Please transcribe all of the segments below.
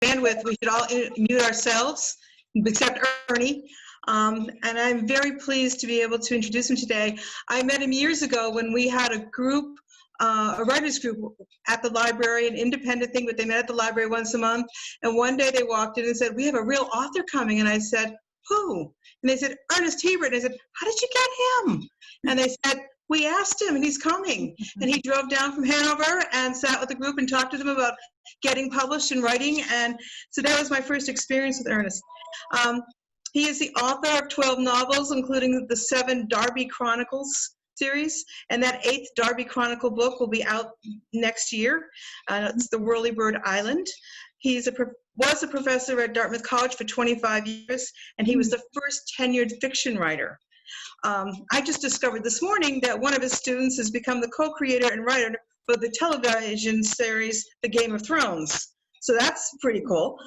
bandwidth, we should all mute ourselves, except Ernie. And I'm very pleased to be able to introduce him today. I met him years ago when we had a group, a writers group at the library, an independent thing, but they met at the library once a month. And one day they walked in and said, "We have a real author coming." And I said, "Who?" And they said, "Ernest Hebert." And I said, "How did you get him?" And they said, "We asked him and he's coming." And he drove down from Hanover and sat with the group and talked to them about getting published and writing. And so that was my first experience with Ernest. He is the author of 12 novels, including the 7 Darby Chronicles series, and that 8th Darby Chronicle book will be out next year. It's The Whirlybird Island. He's was a professor at Dartmouth College for 25 years, and he was the first tenured fiction writer. I just discovered this morning that one of his students has become the co-creator and writer for the television series The Game of Thrones. So that's pretty cool.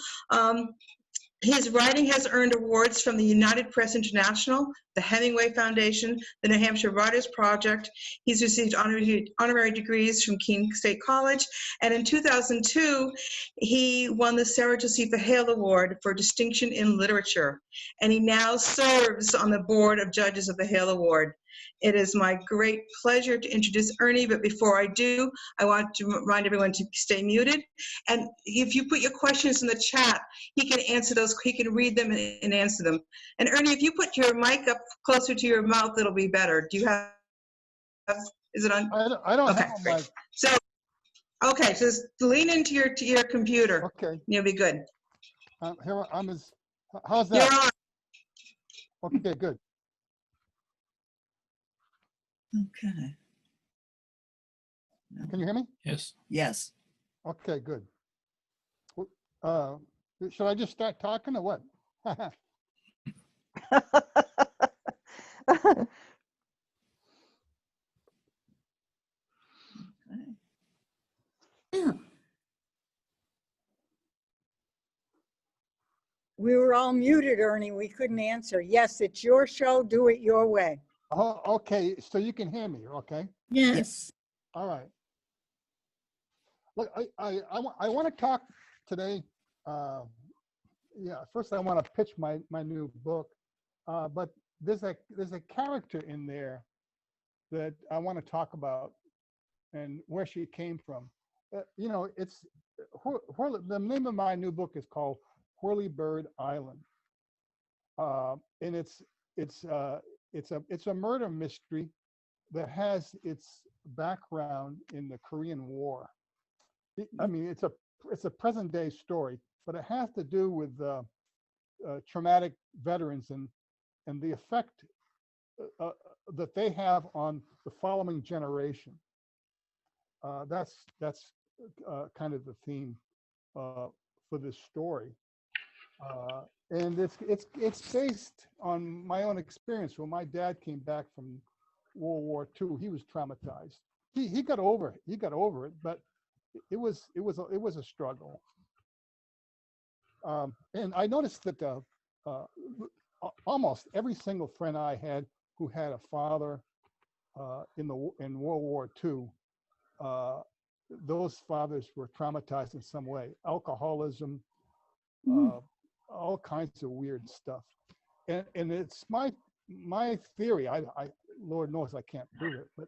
His writing has earned awards from the United Press International, the Hemingway Foundation, the New Hampshire Writers Project. He's received honorary degrees from Keene State College. And in 2002, he won the Sarah Josepha Hale Award for Distinction in Literature. And he now serves on the board of judges of the Hale Award. It is my great pleasure to introduce Ernie, but before I do, I want to remind everyone to stay muted. And if you put your questions in the chat, he can answer those, he can read them and answer them. And Ernie, if you put your mic up closer to your mouth, it'll be better. Do you have, is it on? I don't okay, have a great. mic. So, okay, just lean into your computer. Okay. You'll be good. Here I'm as, how's that? You're on. Okay, good. Okay. Can you hear me? Yes. Yes. Okay, good. Should I just start talking or what? We were all muted, Ernie. We couldn't answer. Yes, it's your show. Do it your way. Oh, okay. So you can hear me, okay? Yes. All right. Look, I want to talk today. Yeah, first I want to pitch my new book, but there's a character in there that I want to talk about and where she came from. You know, it's the name of my new book is called Whirlybird Island, and it's a murder mystery that has its background in the Korean War. I mean, it's a present day story, but it has to do with traumatic veterans and the effect that they have on the following generation. That's kind of the theme for this story. And it's based on my own experience. When my dad came back from World War II, he was traumatized. He got over it. He got over it, but it was a struggle. And I noticed that almost every single friend I had who had a father in World War II, those fathers were traumatized in some way. Alcoholism, all kinds of weird stuff. And it's my theory. I Lord knows I can't prove it, but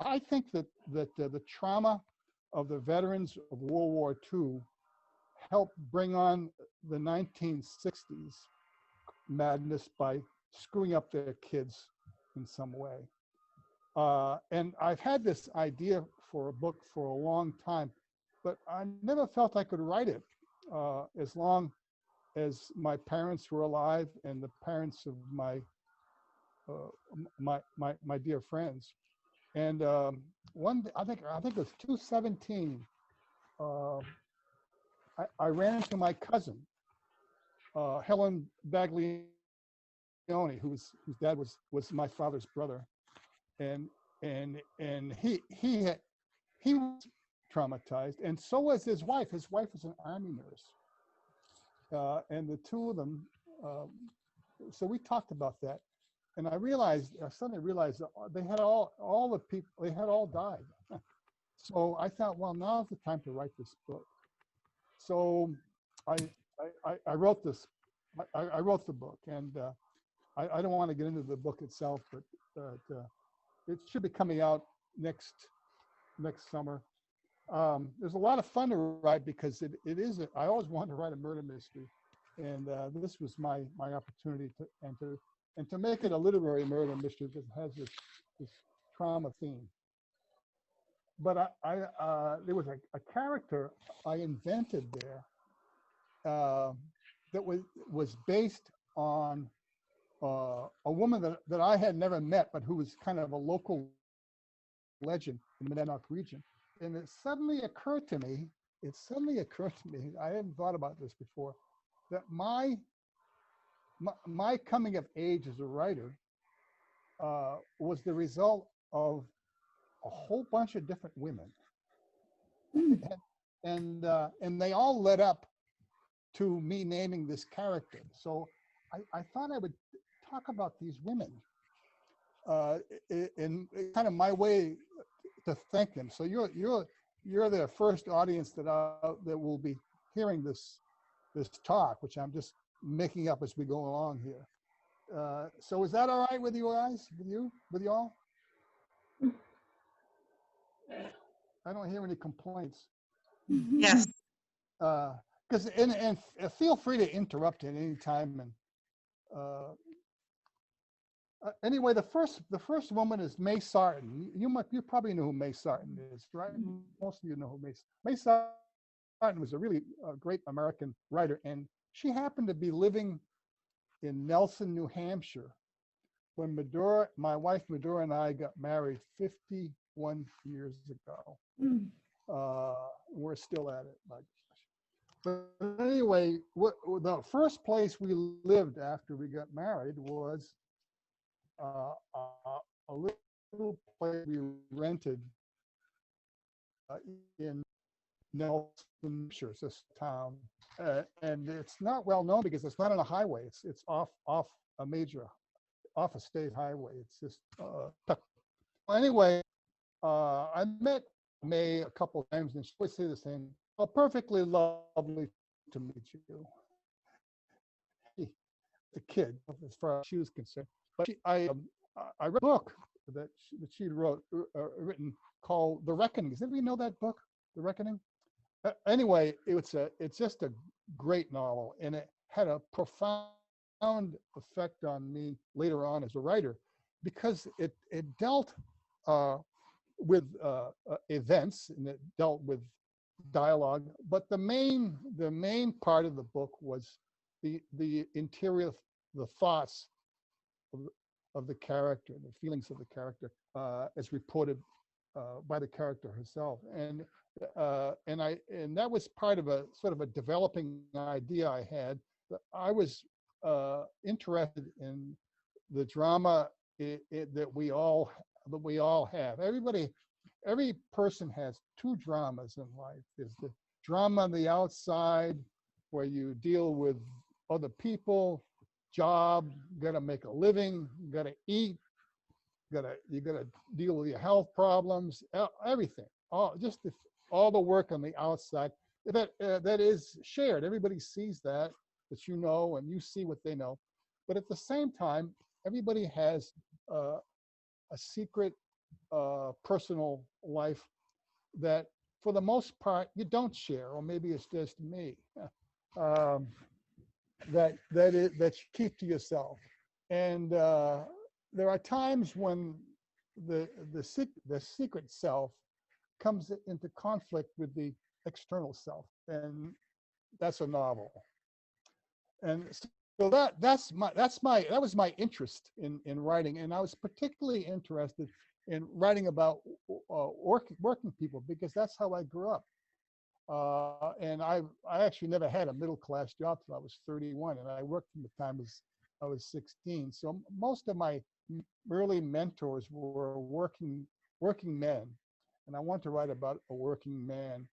I think that the trauma of the veterans of World War II helped bring on the 1960s madness by screwing up their kids in some way. And I've had this idea for a book for a long time, but I never felt I could write it as long as my parents were alive and the parents of my dear friends. And one day, I think it was 2017. I ran into my cousin, Helen Baglioni, whose dad was my father's brother, and he was traumatized, and so was his wife. His wife was an Army nurse, and the two of them. So we talked about that, and I suddenly realized that they had all the people. They had all died. So I thought, well, now's the time to write this book. So I wrote this. I wrote the book, and I don't want to get into the book itself, but it should be coming out next summer. There's a lot of fun to write because it is. I always wanted to write a murder mystery, and this was my opportunity to make it a literary murder mystery that has this trauma theme. But there was a character I invented there that was based on a woman that I had never met, but who was kind of a local legend in the Monadnock region. And it suddenly occurred to me, I hadn't thought about this before, that my coming of age as a writer was the result of a whole bunch of different women. And they all led up to me naming this character. So I thought I would talk about these women in kind of my way to thank them. So you're the first audience that will be hearing this talk, which I'm just making up as we go along here. So is that all right with you guys? With y'all? I don't hear any complaints. Yes. Because and feel free to interrupt at any time. And anyway, the first woman is May Sarton. You probably know who May Sarton is, right? Most of you know who May Sarton was a really great American writer, and she happened to be living in Nelson, New Hampshire, when my wife Medora and I got married 51 years ago. We're still at it. But anyway, the first place we lived after we got married was a little place we rented in Nelson, New Hampshire, it's this town, and it's not well known because it's not on a highway. It's off a state highway. It's just anyway. I met May a couple of times, and she would say the same. Oh, perfectly lovely to meet you. The kid, as far as she was concerned. But I read a book that she written called The Reckoning. Does anybody know that book, The Reckoning? Anyway, it's just a great novel, and it had a profound effect on me later on as a writer, because it dealt with events, and it dealt with dialogue, but the main part of the book was the interior, the thoughts of the character, the feelings of the character, as reported by the character herself, and that was part of a sort of a developing idea I had. I was interested in the drama that we all have. Every person has two dramas in life. There's the drama on the outside, where you deal with other people, job, gotta make a living, gotta eat, you gotta deal with your health problems, everything, all the work on the outside that is shared. Everybody sees that you know, and you see what they know. But at the same time, everybody has a secret personal life that, for the most part, you don't share, or maybe it's just me, that you keep to yourself. And there are times when the secret self comes into conflict with the external self, and that's a novel. And so that was my interest in writing, and I was particularly interested in writing about working people, because that's how I grew up. And I actually never had a middle class job till I was 31, and I worked from the time I was 16. So most of my early mentors were working men, and I want to write about a working man.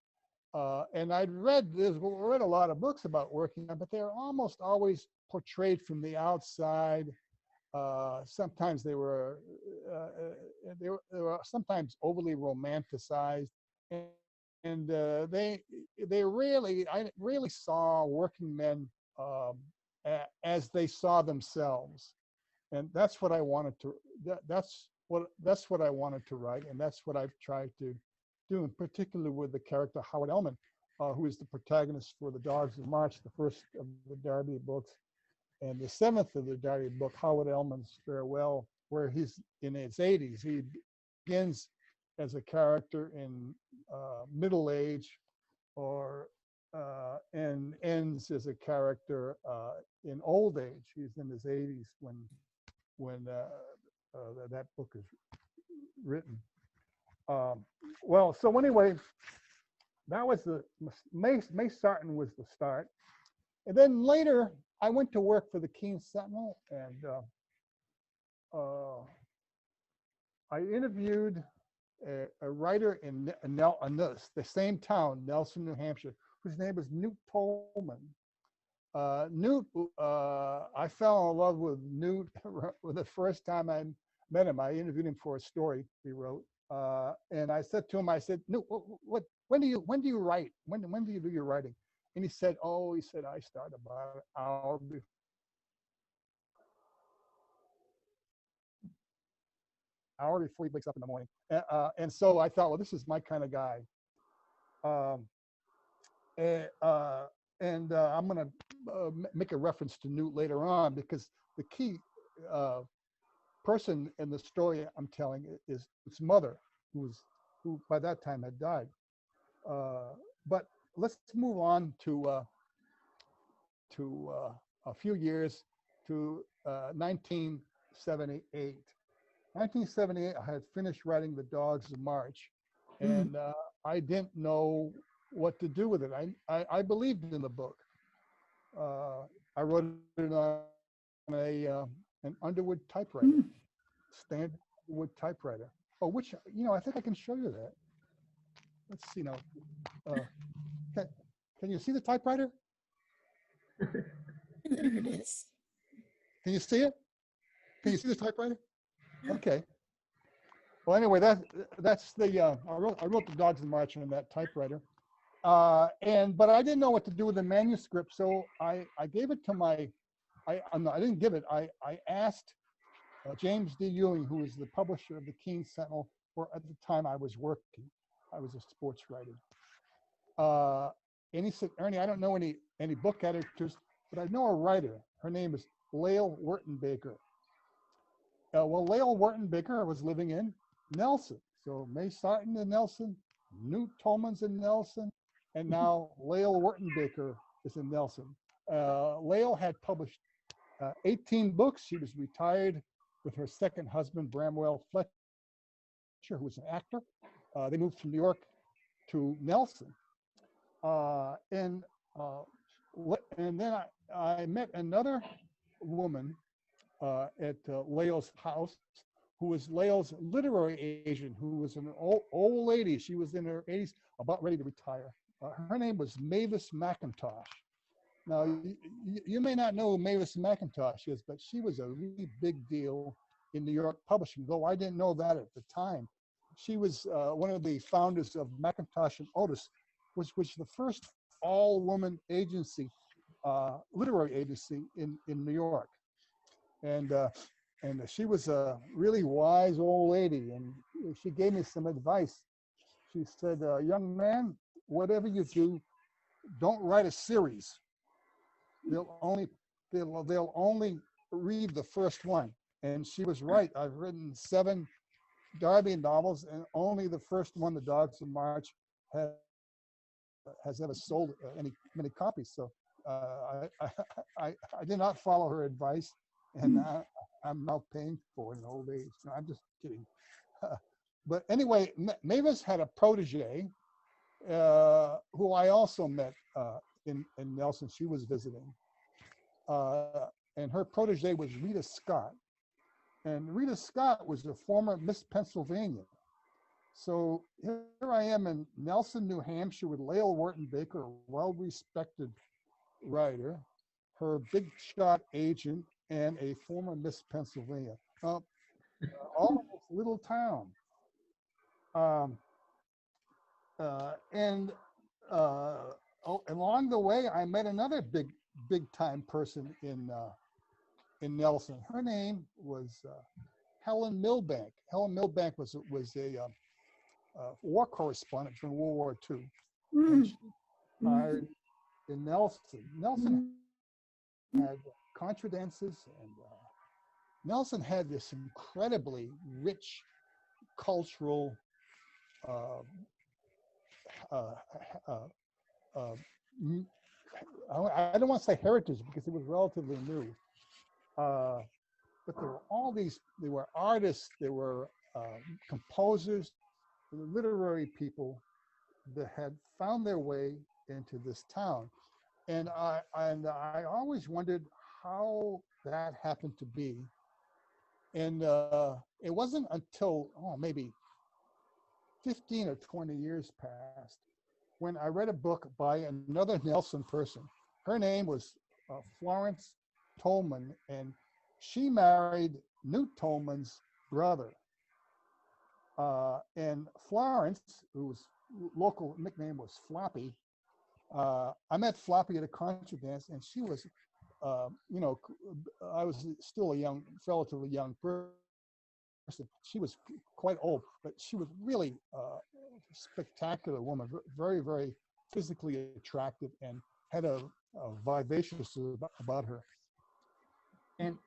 And I'd read a lot of books about working men, but they're almost always portrayed from the outside. Sometimes they were sometimes overly romanticized, I really saw working men as they saw themselves, and that's what I wanted to. That's what I wanted to write, and that's what I've tried to do, in particular with the character Howard Ellman, who is the protagonist for The Dogs of March, the first of the Darby books, and the seventh of the Darby book, Howard Ellman's Farewell, where he's in his 80s. He begins as a character in middle age, and ends as a character in old age. He's in his 80s when that book is written. Well, so anyway, that was May Sarton was the start. And then later, I went to work for the Keene Sentinel, and I interviewed a writer in the same town, Nelson, New Hampshire, whose name is Newt Tolman. Newt, I fell in love with Newt the first time I met him. I interviewed him for a story he wrote, and I said to him, I said, Newt, when do you write? When do you do your writing? And he said, I start about an hour before he wakes up in the morning. And so I thought, well, this is my kind of guy. And I'm going to make a reference to Newt later on, because the key person in the story I'm telling is its mother, who by that time had died. But let's move on to a few years to 1978. 1978, I had finished writing The Dogs of March, and I didn't know what to do with it. I believed in the book. I wrote it on an Underwood typewriter, standard Underwood typewriter. Oh, which, I think I can show you that. Let's see now. Can you see the typewriter? There it is. Can you see it? Can you see the typewriter? Okay. Well, anyway, that's the I wrote The Dogs of March on that typewriter, but I didn't know what to do with the manuscript, so I gave it to I didn't give it. I asked James D. Ewing, who was the publisher of the Keene Sentinel, where at the time I was working. I was a sports writer. And he said, Ernie, I don't know any book editors, but I know a writer. Her name is Lael Wertenbaker. Well, Lael Wertenbaker was living in Nelson. So May Sarton in Nelson, Newt Tolman's in Nelson, and now Lael Wertenbaker is in Nelson. Lael had published 18 books. She was retired with her second husband, Bramwell Fletcher, who was an actor. They moved from New York to Nelson. And then I met another woman at Lael's house, who was Lael's literary agent, who was an old lady. She was in her 80s, about ready to retire. Her name was Mavis McIntosh. Now, you may not know who Mavis McIntosh is, but she was a really big deal in New York publishing, though I didn't know that at the time. She was one of the founders of McIntosh and Otis, which was the first all-woman agency, literary agency in New York. And she was a really wise old lady, and she gave me some advice. She said, young man, whatever you do, don't write a series. They'll only read the first one. And she was right. I've written 7 Darby novels, and only the first one, The Dogs of March, has ever sold many copies. So I did not follow her advice, and I'm now paying for it in old age. No, I'm just kidding. But anyway, Mavis had a protege who I also met in Nelson. She was visiting. And her protege was Rita Scott. And Rita Scott was a former Miss Pennsylvania. So here I am in Nelson, New Hampshire with Lael Wertenbaker, a well-respected writer, her big shot agent, and a former Miss Pennsylvania. All in this little town. and along the way, I met another big time person in Nelson. Her name was Helen Milbank. Helen Milbank was a war correspondent during World War II, and Mm. she hired in Nelson. Nelson had contradances, and Nelson had this incredibly rich cultural uh, uh, uh, uh, m- I don't want to say heritage because it was relatively new, but there were all these, there were artists, there were composers, there were literary people that had found their way into this town. And I always wondered how that happened to be. And it wasn't until, maybe 15 or 20 years passed when I read a book by another Nelson person. Her name was Florence Tolman, and she married Newt Tolman's brother. And Florence, whose local nickname was Floppy, I met Floppy at a concert dance, and she was, I was still a relatively young person. She was quite old, but she was really a spectacular woman, very, very physically attractive, and had a vivacious about her. And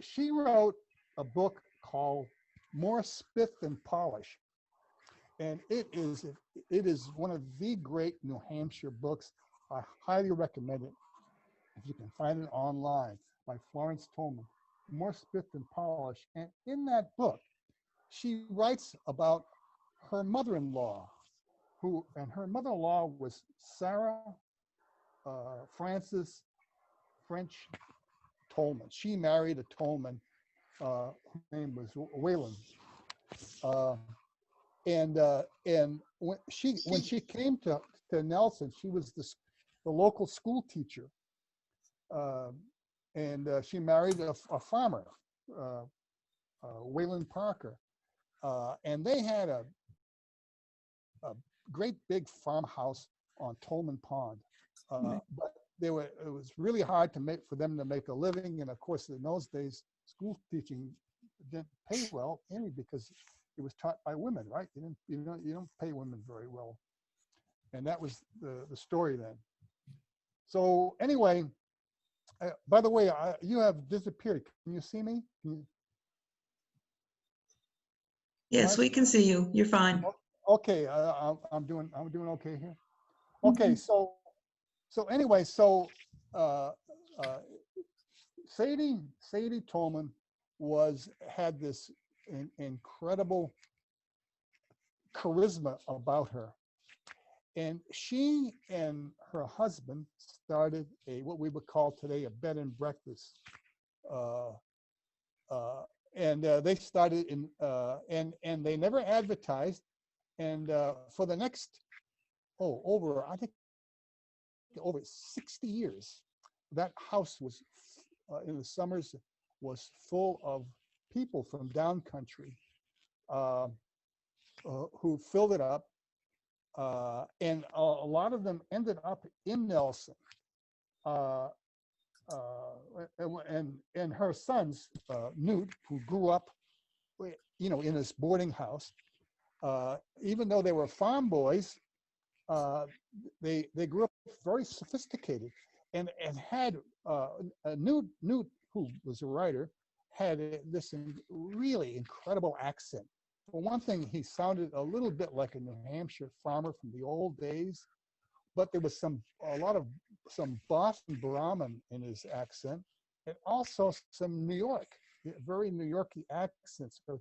she wrote a book called More Spit Than Polish, and it is one of the great New Hampshire books. I highly recommend it if you can find it online, by Florence Tolman. More Spit Than Polish. And in that book, she writes about her mother-in-law, her mother-in-law was Sarah Frances French Tolman. She married a Tolman whose name was Whalen. And when she came to Nelson, she was the local school teacher, and she married a farmer, Wayland Parker, and they had a great big farmhouse on Tolman Pond. But it was really hard for them to make a living, and of course, in those days, school teaching didn't pay well, anyway, because it was taught by women, right? You don't pay women very well, and that was the story then. So anyway, by the way, you have disappeared. Can you see me? Yes, we can see you. You're fine. Okay, I'm doing okay here. Okay, so anyway, Sadie Tolman had this incredible charisma about her, and she and her husband started what we would call today a bed and breakfast, and they started and they never advertised, and for the next over 60 years, that house was in the summers was full of people from down country who filled it up, and a lot of them ended up in Nelson. And her sons, Newt, who grew up, in this boarding house, even though they were farm boys, they grew up very sophisticated, and had Newt, who was a writer, had this really incredible accent. For one thing, he sounded a little bit like a New Hampshire farmer from the old days, but there was some Boston Brahmin in his accent, and also some New York, very New Yorky accents. So,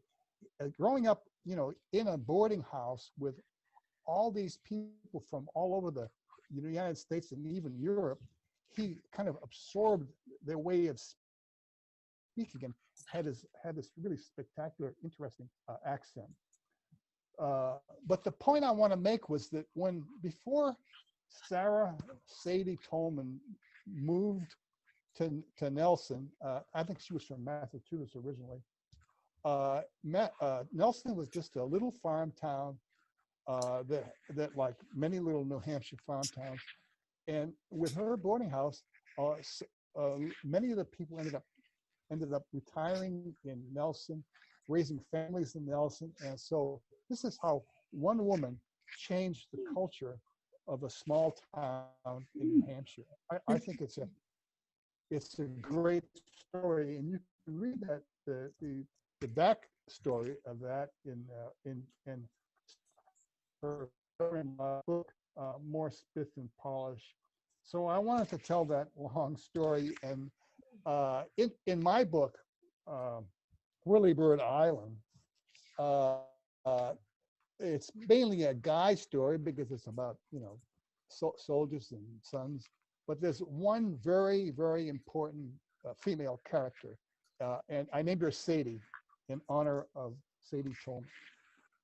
growing up, in a boarding house with all these people from all over the United States and even Europe, he kind of absorbed their way of speaking and had this really spectacular, interesting accent. But the point I want to make was that before Sadie Tolman moved to Nelson, I think she was from Massachusetts originally. Nelson was just a little farm town that like many little New Hampshire farm towns. And with her boarding house, many of the people ended up retiring in Nelson, raising families in Nelson. And so this is how one woman changed the culture of a small town in New Hampshire. I think it's a great story, and you can read that the back story of that in her book, More Spit and Polish. So I wanted to tell that long story, and in my book, Whirlybird Island, it's mainly a guy story because it's about, soldiers and sons, but there's one very, very important female character, and I named her Sadie in honor of Sadie Tolman.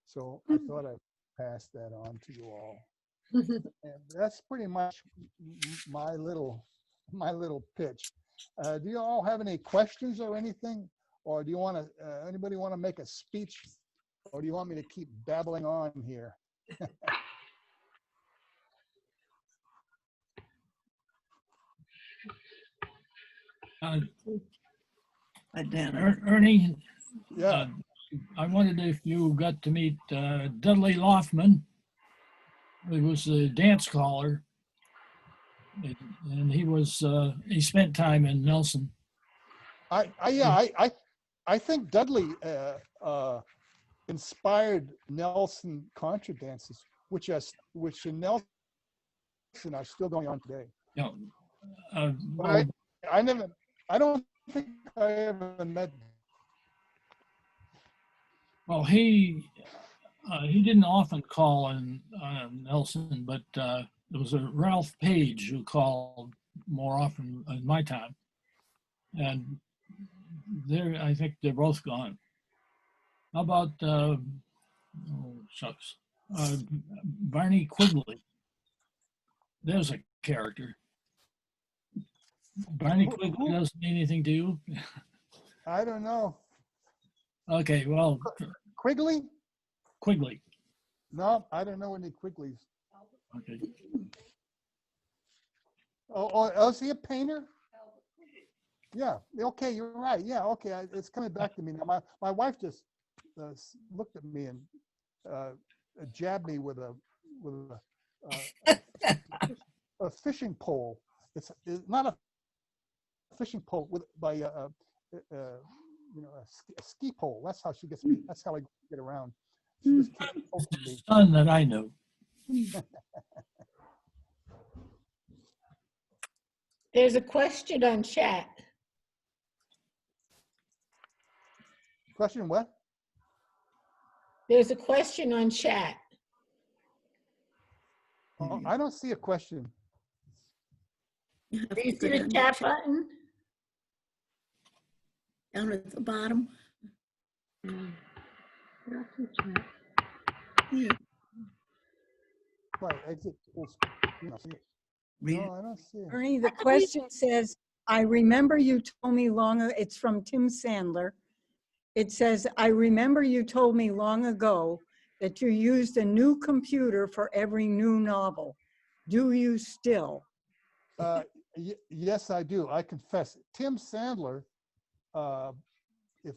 So I thought I'd pass that on to you all. And that's pretty much my little pitch. Do you all have any questions or anything? Or do you want to, anybody want to make a speech? Or do you want me to keep babbling on here? Ernie, Yeah. I wondered if you got to meet Dudley Loftman. He was a dance caller, and he spent time in Nelson. I think Dudley inspired Nelson contra dances, which in Nelson are still going on today. Yeah. But I don't think I ever met. Well, he didn't often call in Nelson, but there was a Ralph Page who called more often in my time, and I think they're both gone. How about Barney Quigley? There's a character. Barney Quigley doesn't mean anything to you? I don't know. Okay, well, Quigley? Quigley. No, I don't know any Quigleys. Okay. Oh, is he a painter? Yeah. Okay, you're right. Yeah. Okay, it's coming back to me now. My wife just looked at me and jabbed me with a fishing pole. It's not a fishing pole by a ski pole. That's how she gets me. That's how I get around. She just keeps poking me. Son that I know. There's a question on chat. Question what? There's a question on chat. Oh, I don't see a question. Do you see the chat button? Down at the bottom. Yeah. Right, exit. No, I don't see it. Ernie, the question says, I remember you told me long ago, it's from Tim Sandler. It says, I remember you told me long ago that you used a new computer for every new novel. Do you still? Yes, I do. I confess. Tim Sandler, if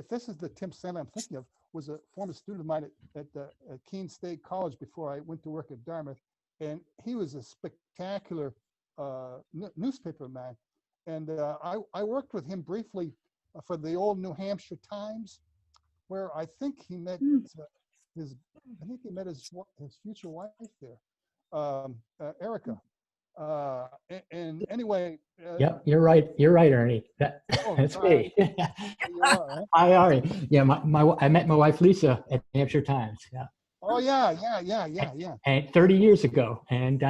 this is the Tim Sandler I'm thinking of, was a former student of mine at Keene State College before I went to work at Dartmouth. And he was a spectacular newspaper man. And I worked with him briefly for the old New Hampshire Times, where I think he met his future wife there, Erica. And anyway. Yep, you're right. You're right, Ernie. That's me. Hi, Ari. Yeah, I met my wife Lisa at New Hampshire Times. Yeah. Oh yeah. And 30 years ago. And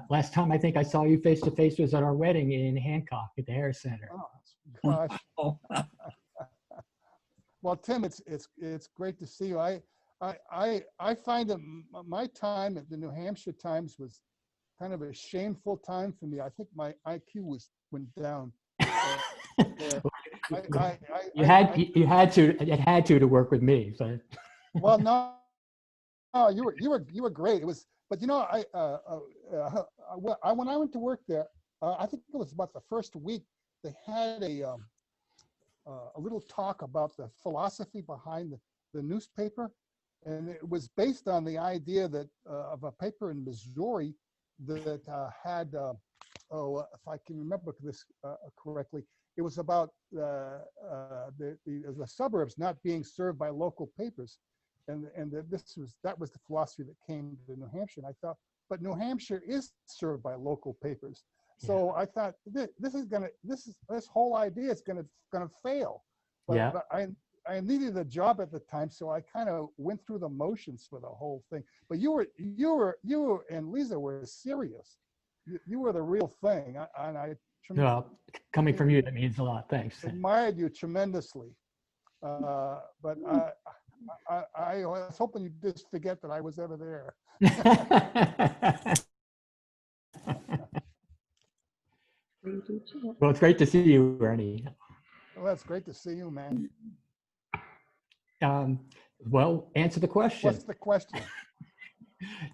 last time I think I saw you face to face was at our wedding in Hancock at the Harris Center. Oh, gosh. Well, Tim, it's great to see you. I find that my time at the New Hampshire Times was kind of a shameful time for me. I think my IQ went down. It had to work with me. But. Well, no, you were great. It was, but you know, when I went to work there, I think it was about the first week, they had a little talk about the philosophy behind the newspaper, and it was based on the idea that of a paper in Missouri that had, if I can remember this correctly, it was about the suburbs not being served by local papers, and that was the philosophy that came to New Hampshire. And I thought, but New Hampshire is served by local papers, so I thought this whole idea is gonna fail. But I needed a job at the time, so I kind of went through the motions for the whole thing. But you and Lisa were serious. You were the real thing, and I Well, coming from you, that means a lot. Thanks. admired you tremendously. But I was hoping you'd just forget that I was ever there. Well, it's great to see you, Ernie. Well, that's great to see you, man. Well, answer the question. What's the question?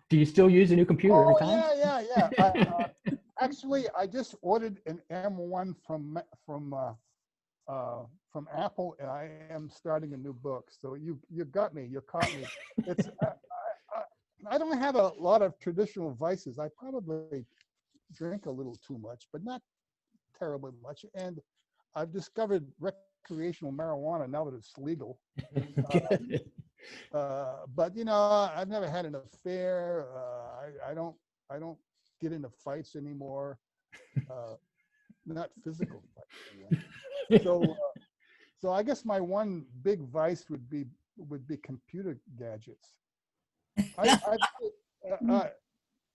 Do you still use a new computer every time? Yeah. Actually, I just ordered an M1 from Apple, and I am starting a new book. So you got me. You caught me. It's I don't have a lot of traditional vices. I probably drink a little too much, but not terribly much. And I've discovered recreational marijuana now that it's legal. But you know, I've never had an affair. I don't get into fights anymore. Not physical fights anyway. So I guess my one big vice would be computer gadgets.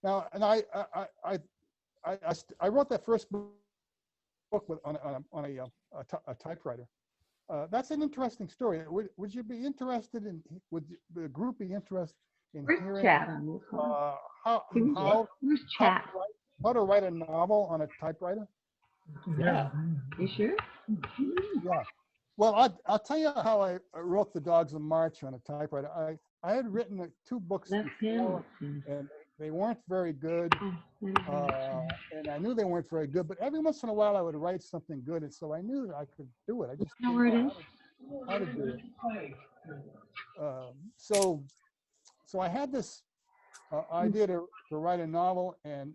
Now, and I wrote that first book on a typewriter. That's an interesting story. Would you be interested in? Would the group be interested in hearing chat on this one. how to write a novel on a typewriter? Yeah. You sure? Yeah. Well, I'll tell you how I wrote The Dogs of March on a typewriter. I had written 2 books before, and they weren't very good. And I knew they weren't very good, but every once in a while I would write something good, and so I knew that I could do it. I just didn't know how to do it. So I had this idea to write a novel, and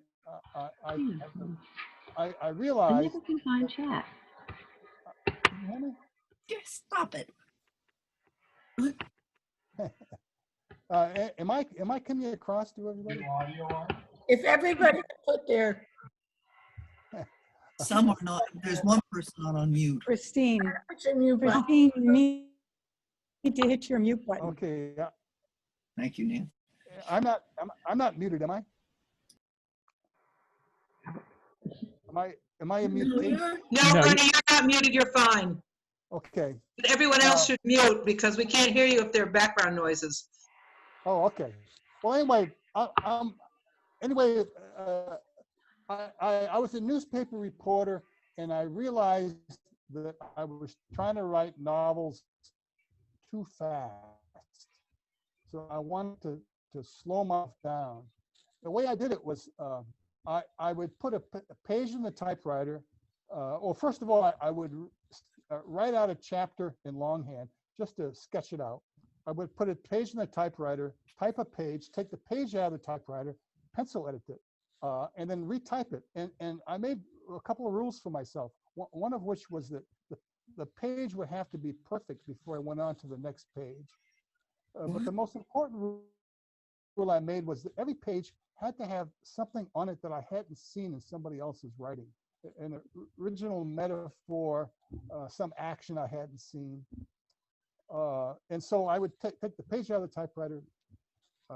I realized. I never can find chat. Can you hear me? Just stop it. Am I coming across to everybody? If everybody could put their. Some are not, there's one person not on mute. Christine, What's your mute button? Christine, you need to hit your mute button. Okay. Yeah. Thank you, Nan. I'm not muted, am I? Am I a mute? No, No, Ernie, you're not muted, you're fine. Okay. Everyone else should mute because we can't hear you if there are background noises. Oh, okay. Well, anyway, I was a newspaper reporter, and I realized that I was trying to write novels too fast. So I wanted to slow myself down. The way I did it was I would put a page in the typewriter. Well, first of all, I would write out a chapter in longhand just to sketch it out. I would put a page in the typewriter, type a page, take the page out of the typewriter, pencil edit it, and then retype it. And I made a couple of rules for myself. One of which was that the page would have to be perfect before I went on to the next page. But the most important rule I made was that every page had to have something on it that I hadn't seen in somebody else's writing. An original metaphor, some action I hadn't seen. And so I would take the page out of the typewriter,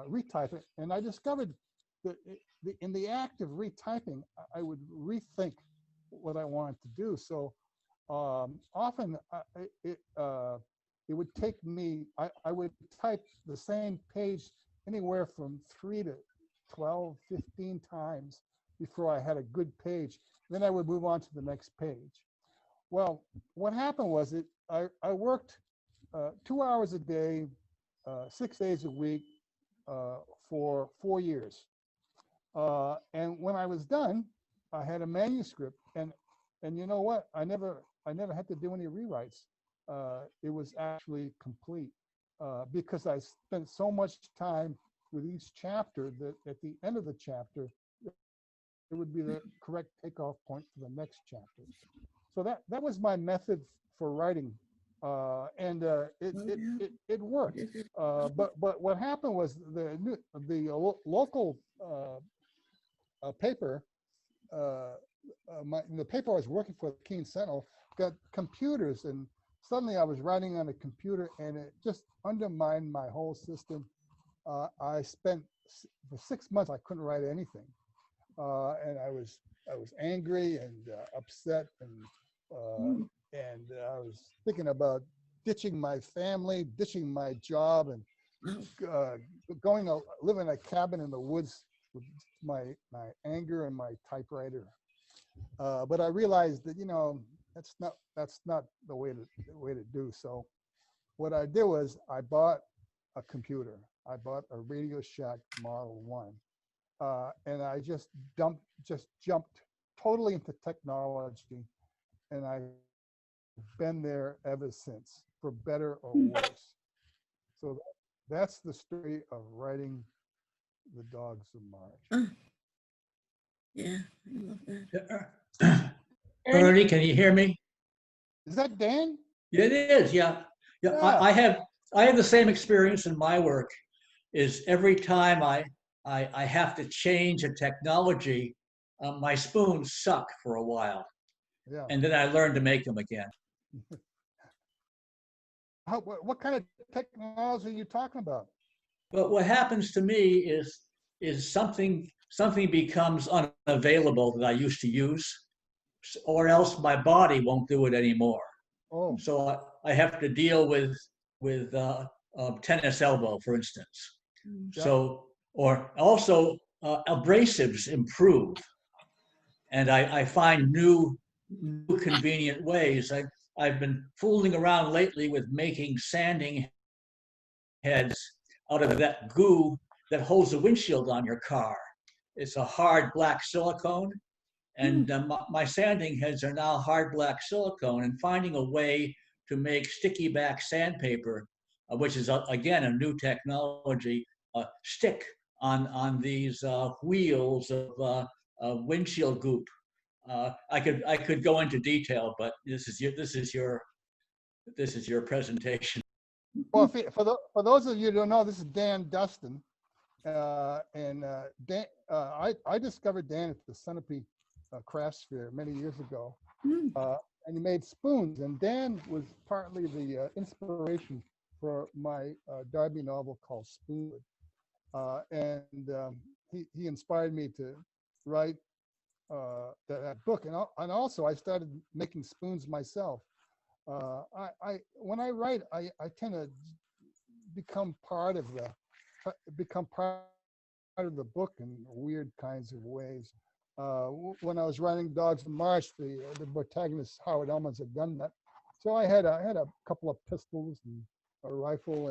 retype it, and I discovered that in the act of retyping, I would rethink what I wanted to do. So often it would take me, I would type the same page anywhere from 3 to 12, 15 times before I had a good page. Then I would move on to the next page. Well, what happened was I worked 2 hours a day, 6 days a week, for 4 years. And when I was done, I had a manuscript, and you know what? I never had to do any rewrites. It was actually complete because I spent so much time with each chapter that at the end of the chapter, it would be the correct takeoff point for the next chapter. So that was my method for writing, and it worked. But what happened was the local paper, the paper I was working for, the Keene Sentinel, got computers, and suddenly I was writing on a computer, and it just undermined my whole system. I spent for 6 months I couldn't write anything, and I was angry and upset, and I was thinking about ditching my family, ditching my job, and going to live in a cabin in the woods with my anger and my typewriter. But I realized that, you know, that's not the way to do. So what I did was I bought a computer. I bought a Radio Shack Model 1, and I just jumped totally into technology, and I've been there ever since, for better or worse. So that's the story of writing The Dogs of March. Yeah, I love that. Ernie, can you hear me? Is that Dan? It is, yeah. Yeah, Yeah. I have the same experience in my work. Is every time I have to change a technology, my spoons suck for a while, Yeah. and then I learn to make them again. What kind of technology are you talking about? But what happens to me is something becomes unavailable that I used to use, or else my body won't do it anymore. Oh, So I have to deal with tennis elbow, for instance. Yeah. So, or also abrasives improve, and I find new convenient ways. I've been fooling around lately with making sanding heads out of that goo that holds the windshield on your car. It's a hard black silicone, and my sanding heads are now hard black silicone, and finding a way to make sticky back sandpaper, which is again a new technology, stick on these wheels of windshield goop. I could go into detail, but this is your presentation. well, for those of you who don't know, this is Dan Dustin, and Dan. I discovered Dan at the Centipede Crafts Fair many years ago, and he made spoons. And Dan was partly the inspiration for my Darby novel called Spoonwood, and he inspired me to write that book. And also I started making spoons myself. When I write, I tend to become part of the book in weird kinds of ways. When I was writing Dogs of March, the protagonist Howard Elman's a gun nut, so I had a couple of pistols and a rifle,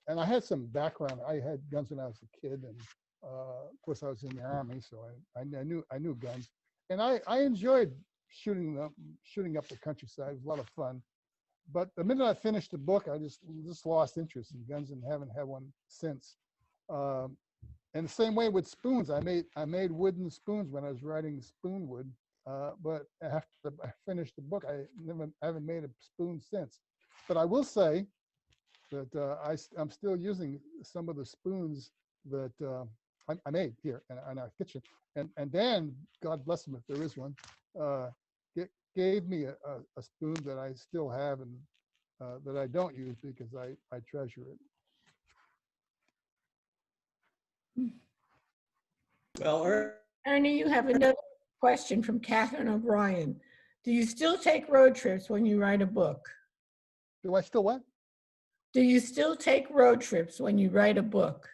and I had some background. I had guns when I was a kid, and of course I was in the Army, so I knew guns, and I enjoyed shooting up the countryside. It was a lot of fun. But the minute I finished the book, I just lost interest in guns and haven't had one since. And the same way with spoons, I made wooden spoons when I was writing Spoonwood, but after I finished the book, I haven't made a spoon since. But I will say that I'm still using some of the spoons that I made here in our kitchen. And Dan, God bless him if there is one, gave me a spoon that I still have and that I don't use because I treasure it. Well, Ernie, you have another question from Catherine O'Brien. Do you still take road trips when you write a book? Do I still what? Do you still take road trips when you write a book?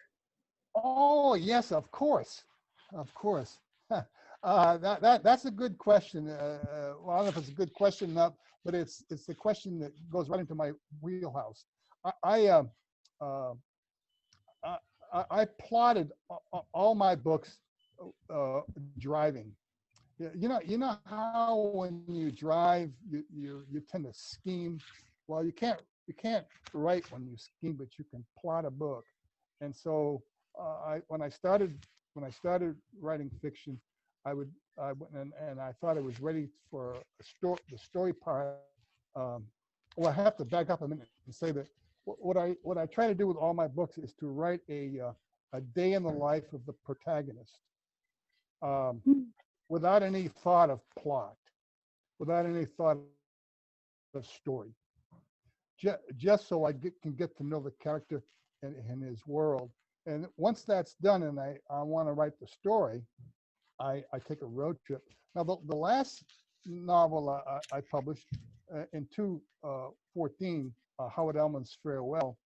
Oh, yes, of course. Of course. That's a good question. Well, I don't know if it's a good question enough, but it's the question that goes right into my wheelhouse. I plotted all my books driving. You know how when you drive, you tend to scheme. Well, you can't write when you scheme, but you can plot a book. And so when I started writing fiction, I went and I thought it was ready for the story part. Well, I have to back up a minute and say that what I try to do with all my books is to write a day in the life of the protagonist, without any thought of plot, without any thought of story, just so I can get to know the character and his world. And once that's done, and I want to write the story, I take a road trip. Now, the last novel I published in 2014, Howard Ellman's Farewell.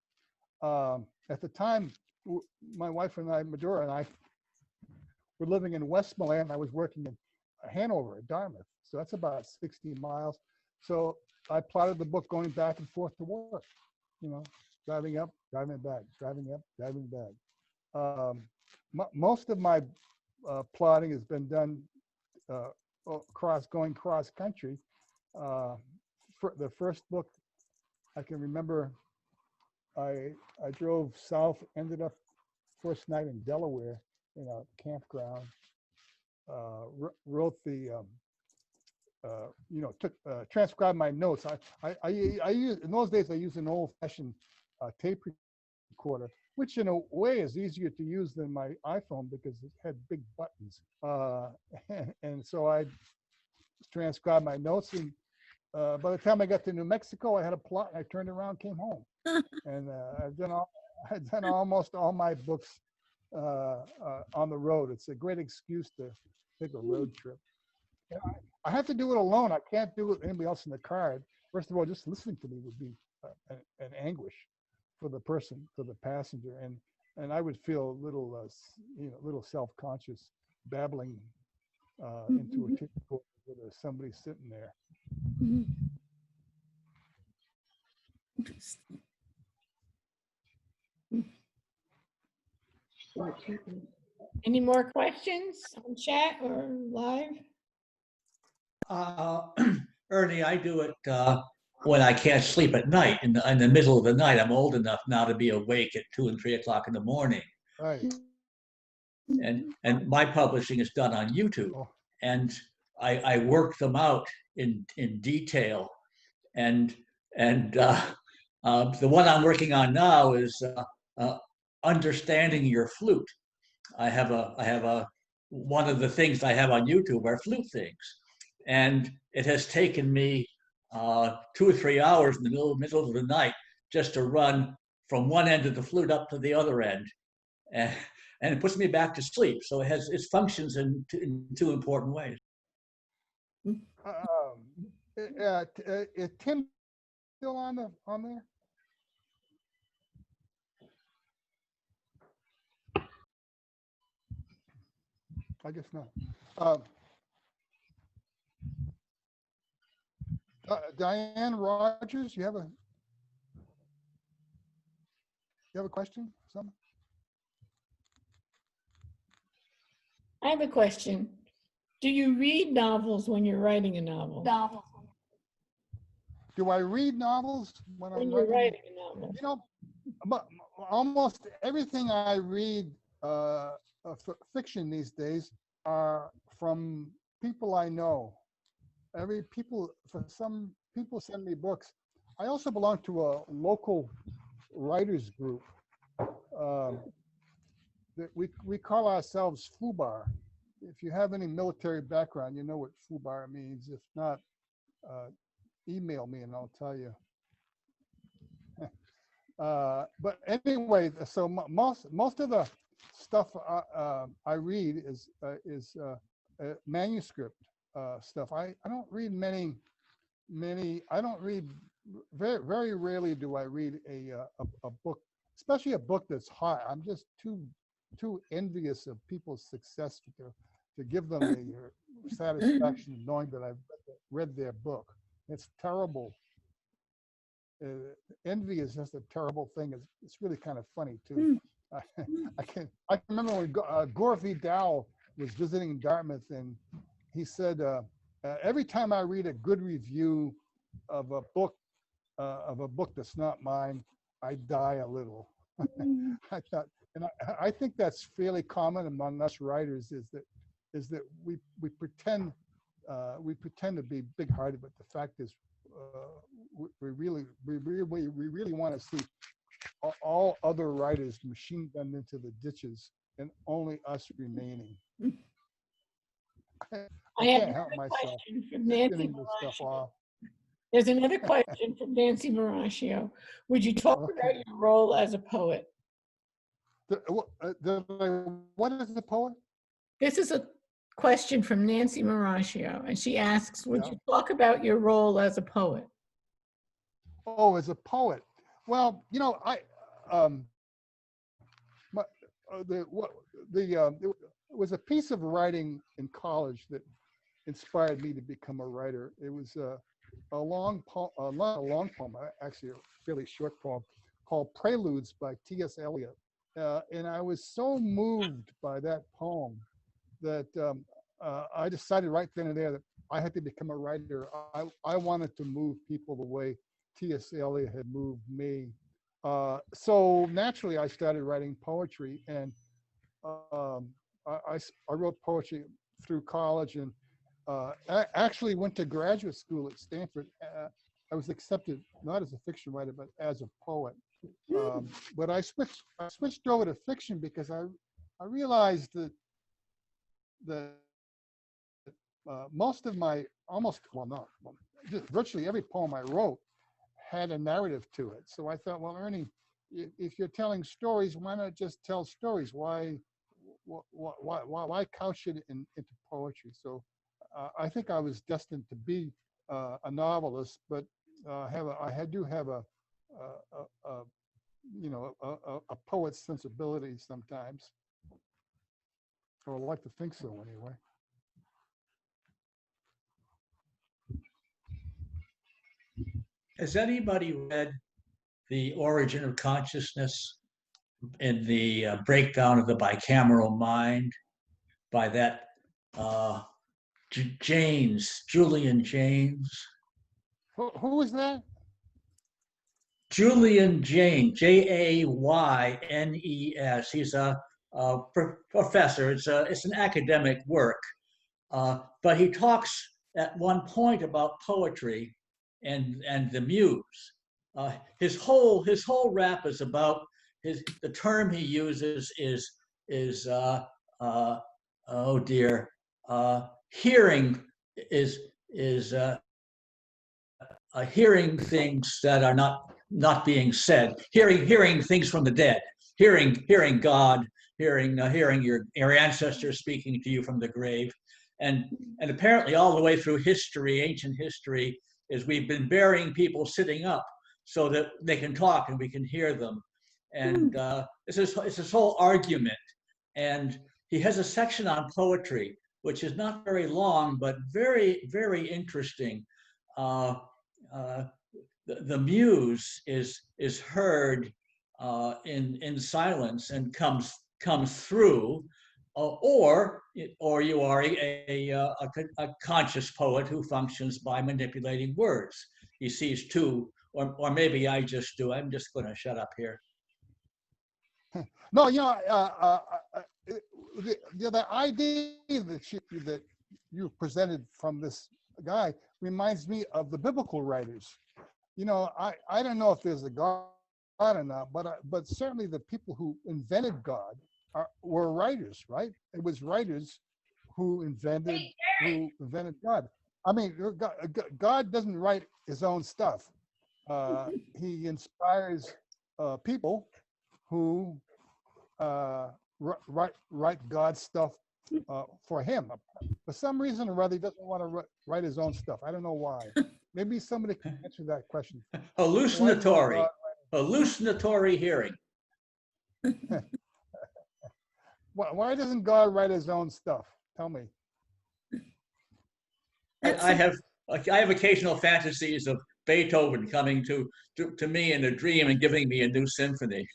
At the time, my wife and I, Medora and I, were living in Westmoreland. I was working in Hanover, at Dartmouth. So that's about 60 miles. So I plotted the book going back and forth to work, driving up, driving back, driving up, driving back. Most of my plotting has been done going cross country. For the first book, I can remember I drove south, ended up first night in Delaware in a campground, wrote the, transcribed my notes. I used, in those days, I used an old-fashioned tape recorder, which in a way is easier to use than my iPhone because it had big buttons. And so I transcribed my notes, and by the time I got to New Mexico, I had a plot, and I turned around, came home. And I've done almost all my books on the road. It's a great excuse to take a road trip. I have to do it alone. I can't do it with anybody else in the car. First of all, just listening to me would be an anguish for the person, for the passenger, and I would feel a little self-conscious babbling into a tape recorder with somebody sitting there. Any more questions on chat or live? Ernie, I do it when I can't sleep at night, in the middle of the night. I'm old enough now to be awake at 2 and 3 o'clock in the morning. Right. And my publishing is done on YouTube. Oh. And I work them out in detail. And the one I'm working on now is understanding your flute. I have one of the things I have on YouTube are flute things. And it has taken me 2 or 3 hours in the middle of the night just to run from one end of the flute up to the other end. And it puts me back to sleep. So it functions in two important ways. Is Tim still on there? I guess not. Diane Rogers, you have a question? Something? I have a question. Do you read novels when you're writing a novel? Do I read novels when you're writing a novel? Almost everything I read fiction these days are from people I know. Some people send me books. I also belong to a local writers group. We call ourselves FUBAR. If you have any military background, you know what FUBAR means. If not, email me and I'll tell you. But anyway, so most of the stuff I read is manuscript stuff. I don't read many. I don't read very, very rarely do I read a book, especially a book that's hot. I'm just too envious of people's success to give them the satisfaction of knowing that I've read their book. It's terrible. Envy is just a terrible thing. It's really kind of funny too. I can remember when Gore Vidal was visiting Dartmouth, and he said, every time I read a good review of a book that's not mine, I die a little. I thought, and I think that's fairly common among us writers, is that we pretend to be big-hearted, but the fact is, we really want to see all other writers machine gunned into the ditches and only us remaining. I can't help myself spinning this stuff off. There's another question from Nancy Marascio. Would you talk about your role as a poet? What is the poet? This is a question from Nancy Marascio, and she asks, would you talk about your role as a poet? Oh, as a poet. Well, you know, it was a piece of writing in college that inspired me to become a writer. It was a long poem, not a long poem, actually a fairly short poem called Preludes by T.S. Eliot. And I was so moved by that poem that I decided right then and there that I had to become a writer. I wanted to move people the way T.S. Eliot had moved me. So naturally, I started writing poetry, and I wrote poetry through college, and actually went to graduate school at Stanford. I was accepted not as a fiction writer, but as a poet. But I switched over to fiction because I realized that most of my virtually every poem I wrote had a narrative to it. So I thought, well, Ernie, if you're telling stories, why not just tell stories? Why couch it into poetry? So I think I was destined to be a novelist, but I do have a poet's sensibility sometimes, or I like to think so anyway. Has anybody read The Origin of Consciousness in the Breakdown of the Bicameral Mind by that Julian Jaynes? Who is that? Julian Jaynes, Jaynes. He's a professor. It's an academic work, but he talks at one point about poetry and the muse. His whole rap is about the term he uses is hearing hearing things that are not being said, hearing things from the dead, hearing God, hearing your ancestors speaking to you from the grave, and apparently all the way through history, ancient history, is we've been burying people sitting up so that they can talk and we can hear them, and it's this whole argument. And he has a section on poetry, which is not very long but very, very interesting. The muse is heard in silence and comes through, or you are a conscious poet who functions by manipulating words. He sees two, or maybe I just do. I'm just going to shut up here. No, the idea that you presented from this guy reminds me of the biblical writers. I don't know if there's a God or not, but certainly the people who invented God were writers, right? It was writers who invented God. I mean, God doesn't write his own stuff. He inspires people who write God's stuff for him. For some reason or other, he doesn't want to write his own stuff. I don't know why. Maybe somebody can answer that question. Hallucinatory hearing. Why doesn't God write his own stuff? Tell me. I have occasional fantasies of Beethoven coming to me in a dream and giving me a new symphony.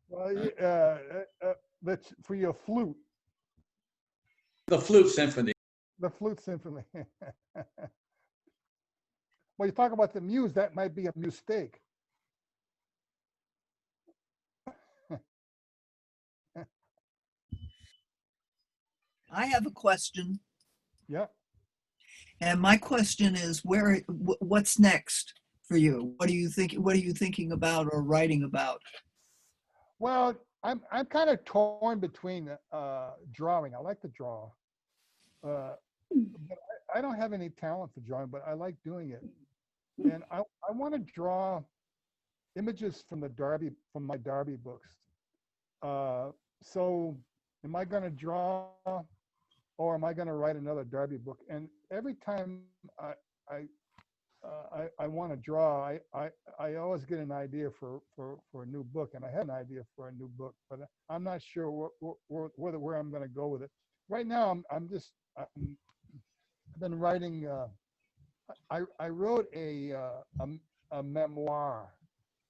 Well, that's for your flute, The Flute Symphony. the flute symphony. Well, you talk about the muse, that might be a mistake. I have a question, Yeah. and my question is, what's next for you? What are you thinking about or writing about? Well, I'm kind of torn between drawing. I like to draw, but I don't have any talent for drawing, but I like doing it. And I want to draw images from my Darby books. So am I going to draw, or am I going to write another Darby book? And every time I want to draw, I always get an idea for a new book, and I had an idea for a new book, but I'm not sure where I'm going to go with it. Right now, I've been writing. I wrote a memoir,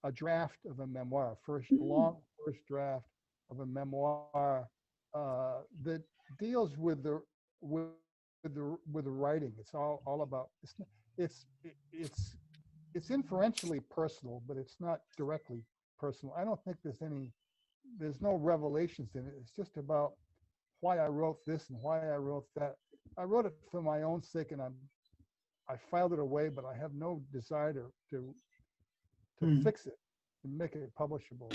a draft of a memoir, long first draft of a memoir that deals with the writing. It's all about it's inferentially personal, but it's not directly personal. I don't think there's no revelations in it. It's just about why I wrote this and why I wrote that. I wrote it for my own sake, and I filed it away, but I have no desire to fix it and make it publishable.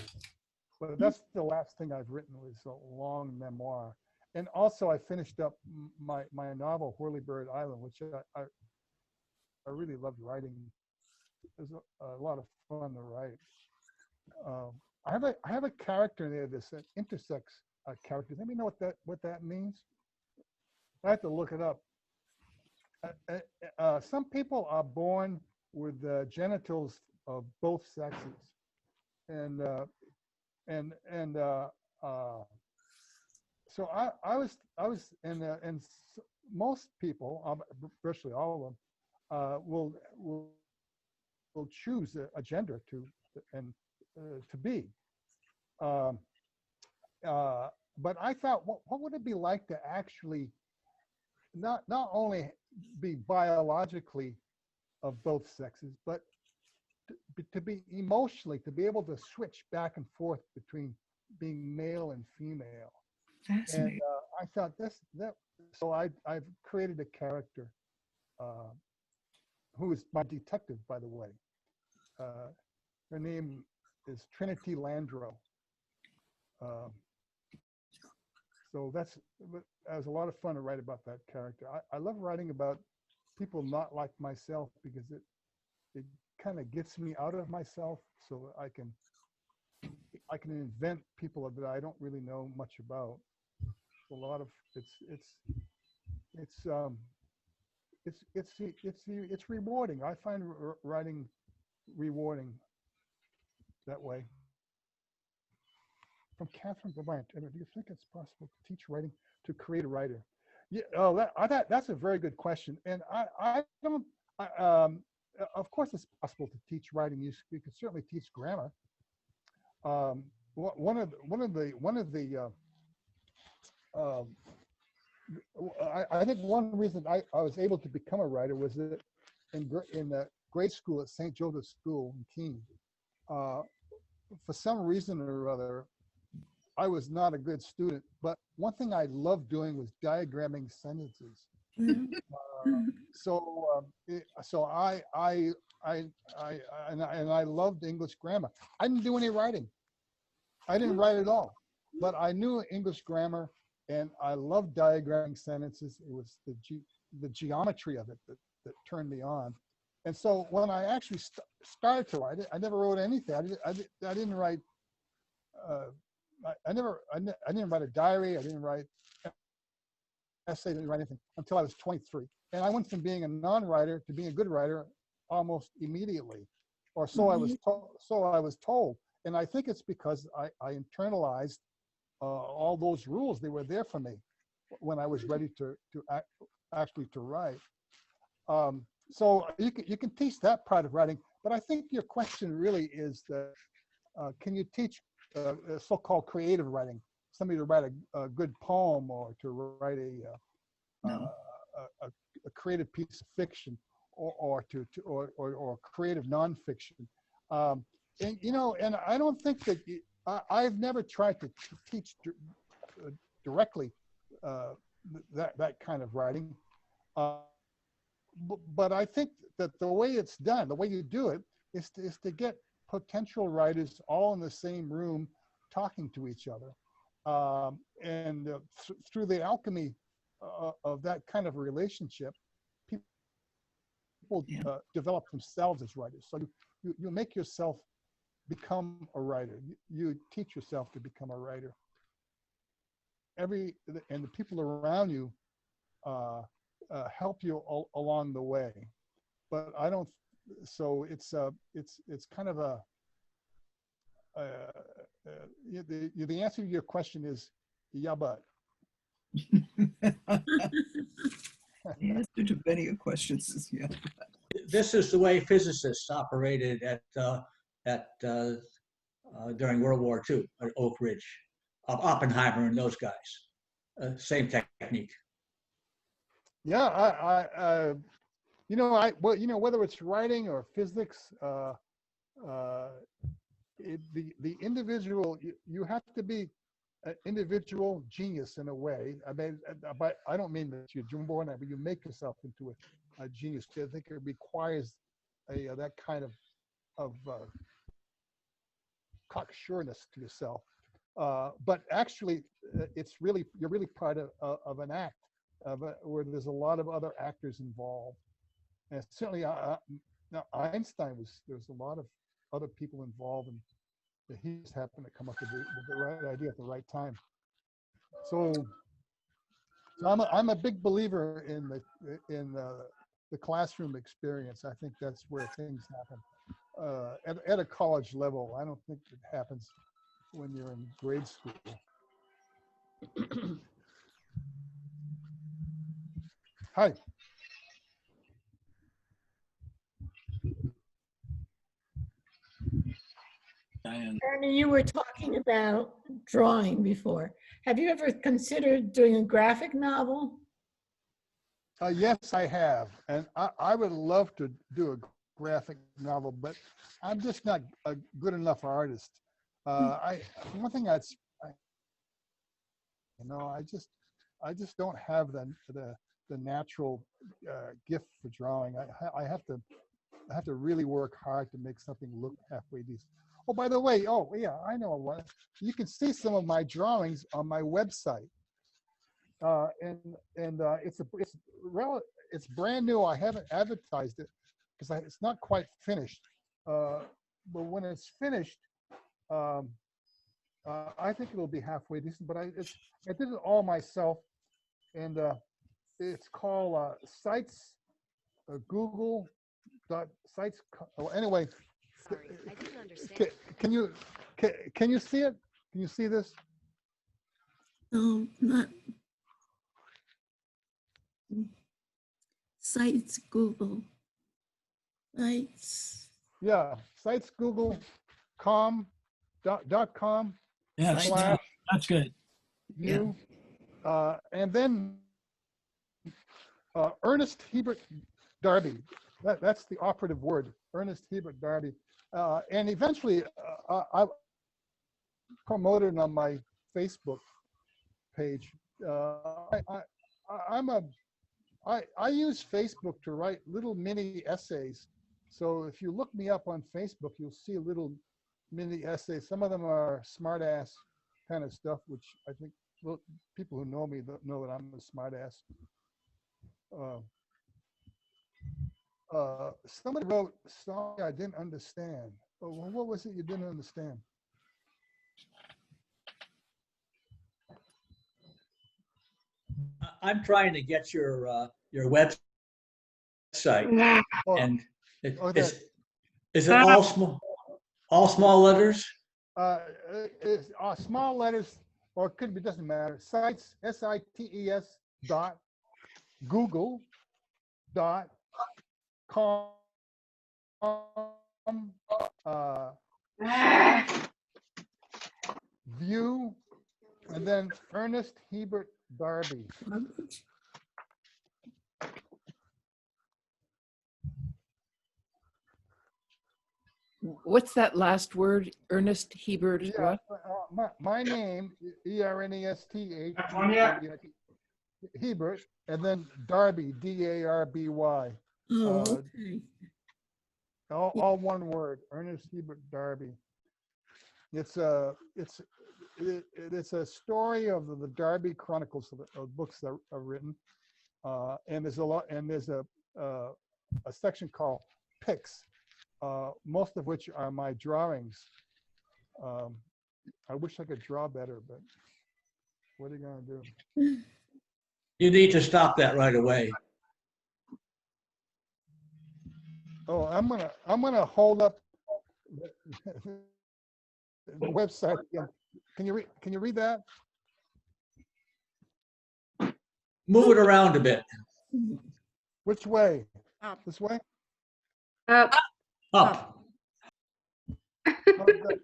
But that's the last thing I've written, was a long memoir. And also I finished up my novel, Horly Island, which I really loved writing. It was a lot of fun to write. I have a character in there that's an intersex character. Does anybody know what that means? I have to look it up. Some people are born with genitals of both sexes, and so I was and most people, virtually all of them, will choose a gender to be. But I thought, what would it be like to actually not only be biologically of both sexes, but to be emotionally, to be able to switch back and forth between being male and female. Fascinating. And I thought so I've created a character who is my detective, by the way. Her name is Trinity Landro. So that was a lot of fun to write about that character. I love writing about people not like myself, because it kind of gets me out of myself, so I can invent people that I don't really know much about. A lot of it's rewarding. I find writing rewarding that way. From Catherine Bryant, do you think it's possible to teach writing to create a writer? Yeah, that's a very good question, and I don't. Of course, it's possible to teach writing. You can certainly teach grammar. One of the I think one reason I was able to become a writer was that in grade school at St. Joseph's School in Keene, for some reason or other, I was not a good student, but one thing I loved doing was diagramming sentences. So I loved English grammar. I didn't do any writing. I didn't write at all, but I knew English grammar, and I loved diagramming sentences. It was the geometry of it that turned me on. And so when I actually started to write it, I never wrote anything. I didn't write. I didn't write a diary. I didn't write essay. I didn't write anything until I was 23. And I went from being a non-writer to being a good writer almost immediately, or so I was told. And I think it's because I internalized all those rules. They were there for me when I was ready to actually write. So you can teach that part of writing, but I think your question really is that can you teach so-called creative writing, somebody to write a good poem or to write No. a creative piece of fiction or creative nonfiction. And you know, and I don't think that I've never tried to teach directly that kind of writing. But I think that the way it's done, the way you do it, is to get potential writers all in the same room talking to each other. And through the alchemy of that kind of relationship, people develop themselves as writers. So you make yourself become a writer. You teach yourself to become a writer. And the people around you help you along the way. But I don't. So it's kind of the answer to your question is yeah, but. The answer to many questions is yeah. This is the way physicists operated during World War II at Oak Ridge, Oppenheimer and those guys. Same technique. Yeah, whether it's writing or physics, the individual, you have to be an individual genius in a way. I mean, but I don't mean that you're born that, but you make yourself into a genius. I think it requires that kind of cocksureness to yourself. But actually, you're really part of an act where there's a lot of other actors involved. And certainly, now Einstein there's a lot of other people involved, and he just happened to come up with the right idea at the right time. So I'm a big believer in the classroom experience. I think that's where things happen at a college level. I don't think it happens when you're in grade school. Hi. Diane. Ernie, you were talking about drawing before. Have you ever considered doing a graphic novel? Yes, I have, and I would love to do a graphic novel, but I'm just not a good enough artist. One thing I just don't have the natural gift for drawing. I have to really work hard to make something look halfway decent. Oh, by the way, I know one. You can see some of my drawings on my website, it's brand new. I haven't advertised it because it's not quite finished. But when it's finished, I think it'll be halfway decent. But I did it all myself, and it's called Sites Google sites. Anyway. Sorry, I didn't understand. Can you see it? Can you see this? No, not sites Google. Sites. Yeah, sites Google.com. Yes, that's good. You, and then Ernest Hebert Darby. That's the operative word, Ernest Hebert Darby. And eventually, I promoted on my Facebook page. I use Facebook to write little mini essays. So if you look me up on Facebook, you'll see little mini essays. Some of them are smart ass kind of stuff, which I think people who know me know that I'm a smart ass. Somebody wrote, "Sorry, I didn't understand." Oh, well, what was it you didn't understand? I'm trying to get your website, and is it all small letters? It's small letters, or it could be, doesn't matter. Sites, SITES Google .com View, and then Ernest Hebert Darby. What's that last word? Ernest Hebert, Yeah, what? my name, Ernest Hebert, and then Darby, Darby. Oh, okay. All one word, Ernest Hebert Darby. It's a story of the Darby Chronicles of books that are written, and there's a section called Pics, most of which are my drawings. I wish I could draw better, but what are you gonna do? You need to stop that right away. Oh, I'm gonna hold up the website again. Can you read that? Move it around a bit. Which way? Up. This way? Up. Up. Oh, good.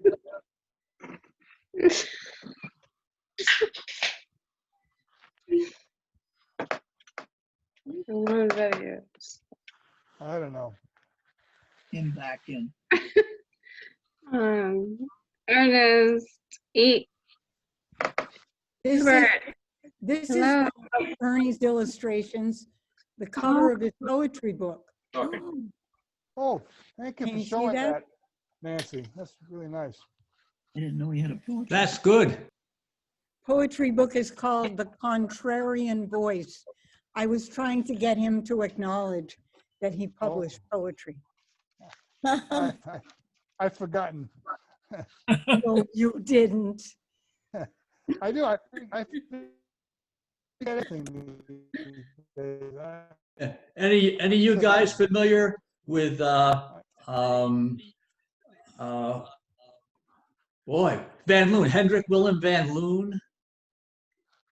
What videos? I don't know. In back in. Ernest Hebert. This is Hello. one of Ernie's illustrations, the cover of his poetry book. Oh, thank you Can for you see showing that? that, Nancy. That's really nice. I didn't know he had a poetry. That's good. Poetry book is called The Contrarian Voice. I was trying to get him to acknowledge that he published poetry. I've forgotten. No, you didn't. I do. I forget anything these days. Any of you guys familiar with boy, Van Loon, Hendrik Willem Van Loon?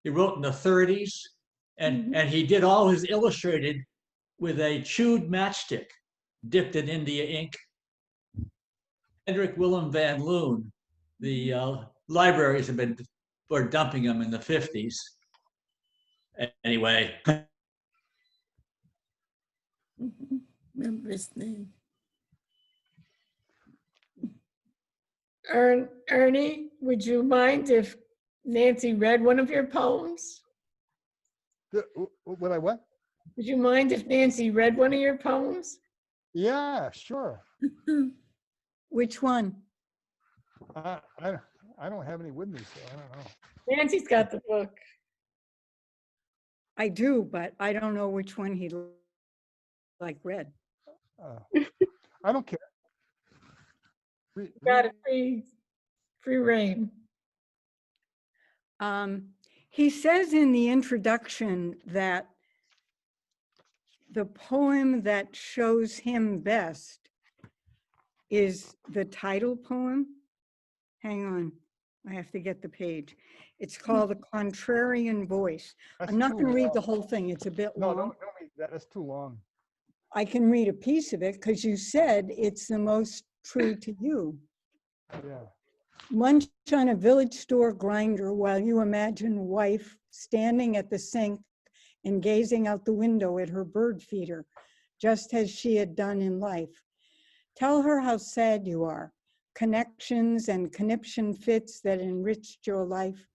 He wrote in the 30s, and he did all his illustrated with a chewed matchstick dipped in India ink. Hendrik Willem Van Loon, the libraries were dumping him in the 50s. Anyway. Remember his name. Ernie, would you mind if Nancy read one of your poems? Would I what? Would you mind if Nancy read one of your poems? Yeah, sure. Which one? I don't have any with me, so I don't know. Nancy's got the book. I do, but I don't know which one he read. I don't care. Got a free reign. He says in the introduction that the poem that shows him best is the title poem. Hang on, I have to get the page. It's called The Contrarian Voice. I'm not going to read the whole thing. It's a bit long. No, don't read that. That's too long. I can read a piece of it because you said it's the most true to you. Yeah. Munch on a village store grinder while you imagine wife standing at the sink and gazing out the window at her bird feeder, just as she had done in life. Tell her how sad you are, connections and conniption fits that enriched your life,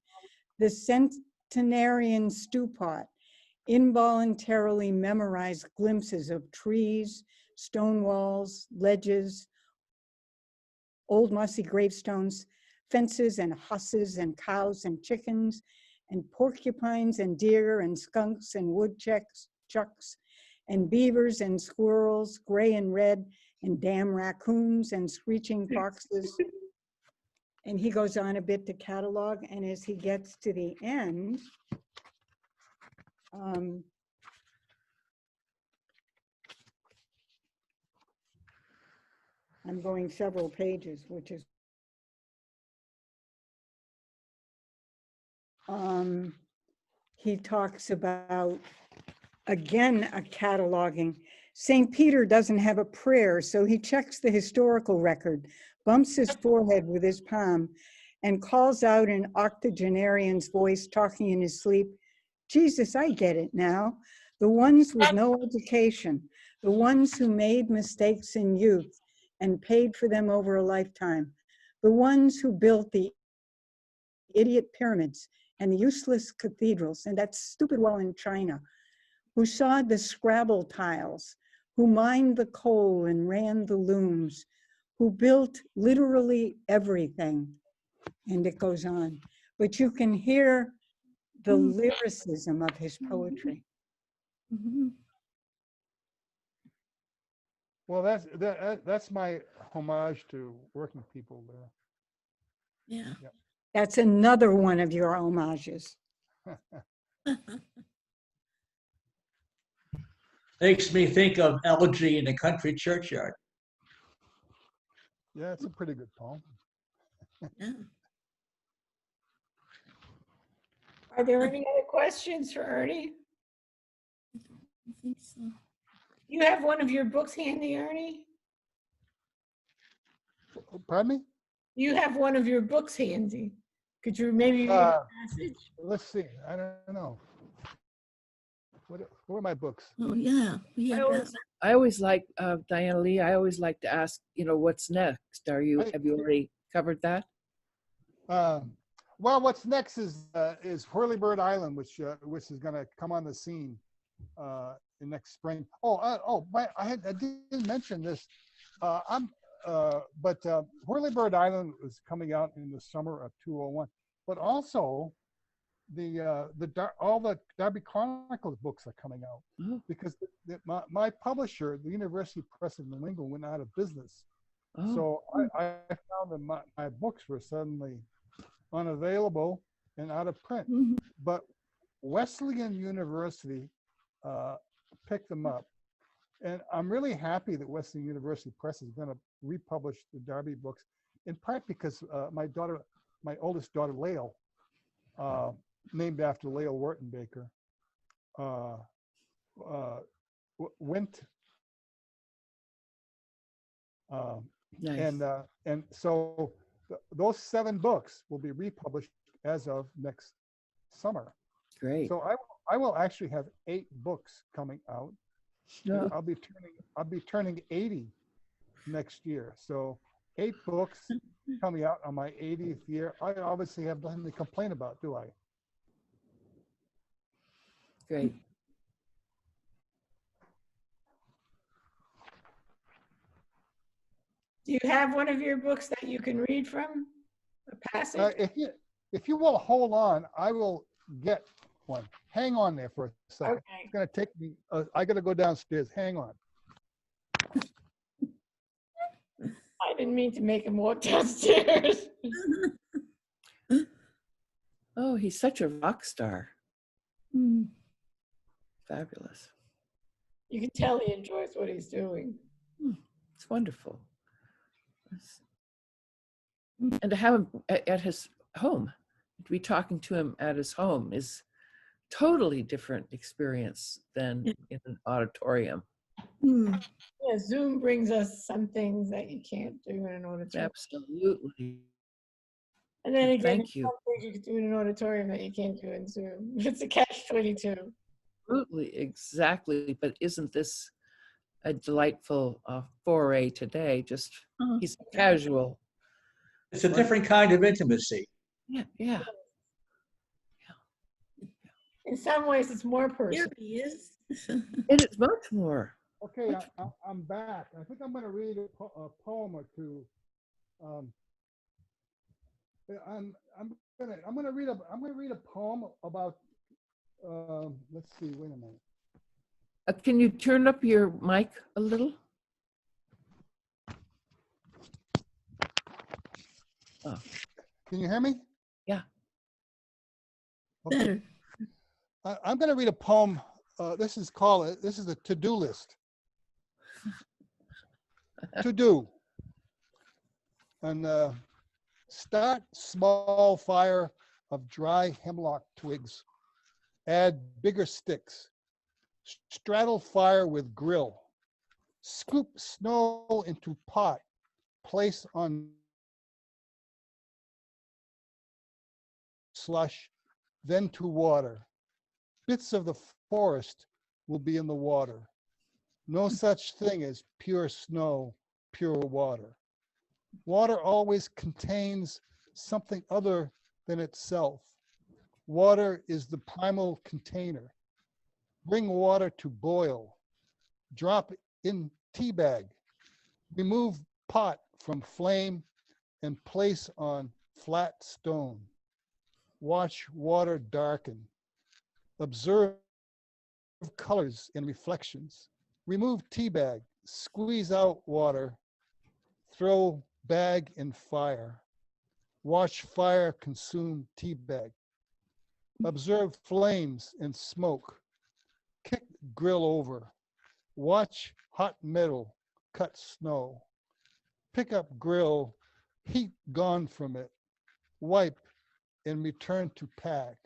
the centenarian stew pot, involuntarily memorized glimpses of trees, stone walls, ledges, old mossy gravestones, fences and hosses and cows and chickens and porcupines and deer and skunks and woodchucks and beavers and squirrels, gray and red, and damn raccoons and screeching foxes. And he goes on a bit to catalog, and as he gets to the end, I'm going several pages, which is he talks about, again, a cataloging. St. Peter doesn't have a prayer, so he checks the historical record, bumps his forehead with his palm, and calls out an octogenarian's voice talking in his sleep, Jesus, I get it now. The ones with no education, the ones who made mistakes in youth and paid for them over a lifetime, the ones who built the idiot pyramids and the useless cathedrals and that stupid wall in China, who sawed the Scrabble tiles, who mined the coal and ran the looms, who built literally everything. And it goes on. But you can hear the lyricism of his poetry. Mhm. Well, that's my homage to working people there. Yeah. That's another one of your homages. Makes me think of Elegy in a Country Churchyard. Yeah, it's a pretty good poem. Yeah. Are there any other questions for Ernie? I think so. You have one of your books handy, Ernie? Pardon me? You have one of your books handy. Could you maybe read a passage? Let's see. I don't know. What are my books? Oh, yeah. We had that. I always like, Diana Lee, I always like to ask, what's next? Have you already covered that? Well, what's next is Whirlybird Island, which is going to come on the scene in next spring. I didn't mention this. But Whirlybird Island is coming out in the summer of 2001. But also, all the Derby Chronicles books are coming out because my publisher, the University Press of New England, went out of business. So I found that my books were suddenly unavailable and out of print. But Wesleyan University picked them up. And I'm really happy that Wesleyan University Press is going to republish the Derby books, in part because my oldest daughter, Lael, named after Lael Wertenbaker, went. Nice. And so those 7 books will be republished as of next summer. Great. So I will actually have 8 books coming out. Yeah. I'll be turning 80 next year. So 8 books coming out on my 80th year. I obviously have nothing to complain about, do I? Great. Do you have one of your books that you can read from? A passage? If you will hold on, I will get one. Hang on there for a second. Okay. It's going to take me. I got to go downstairs. Hang on. I didn't mean to make him walk downstairs. Oh, he's such a rock star. Mm. Fabulous. You can tell he enjoys what he's doing. It's wonderful. And to have him at his home, to be talking to him at his home is totally different experience than in an auditorium. Mm. Yeah, Zoom brings us some things that you can't do in an auditorium. Absolutely. And then again, Thank there's you. some things you can do in an auditorium that you can't do in Zoom. It's a catch-22. Absolutely, exactly. But isn't this a delightful foray today? Just he's casual. It's a different kind of intimacy. Yeah, yeah. In some ways, it's more Here personal. he is. It is much more. Okay, I'm back. I think I'm going to read a poem or two. I'm going to read a poem about. Let's see. Wait a minute. Can you turn up your mic a little? Oh. Can you hear me? Yeah. Okay. Better. I'm going to read a poem. This is a to-do list. To do. And start small fire of dry hemlock twigs. Add bigger sticks. Straddle fire with grill. Scoop snow into pot. Place on slush, then to water. Bits of the forest will be in the water. No such thing as pure snow, pure water. Water always contains something other than itself. Water is the primal container. Bring water to boil. Drop in tea bag. Remove pot from flame and place on flat stone. Watch water darken. Observe colors and reflections. Remove tea bag. Squeeze out water. Throw bag in fire. Watch fire consume tea bag. Observe flames and smoke. Kick grill over. Watch hot metal cut snow. Pick up grill, heat gone from it. Wipe and return to pack.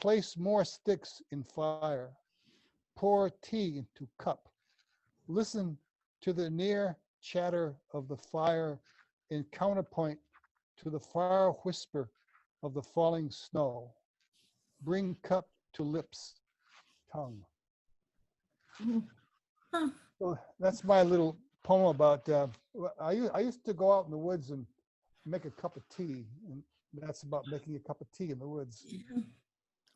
Place more sticks in fire. Pour tea into cup. Listen to the near chatter of the fire in counterpoint to the far whisper of the falling snow. Bring cup to lips, tongue. Huh. So that's my little poem about, I used to go out in the woods and make a cup of tea, and that's about making a cup of tea in the woods. Yeah.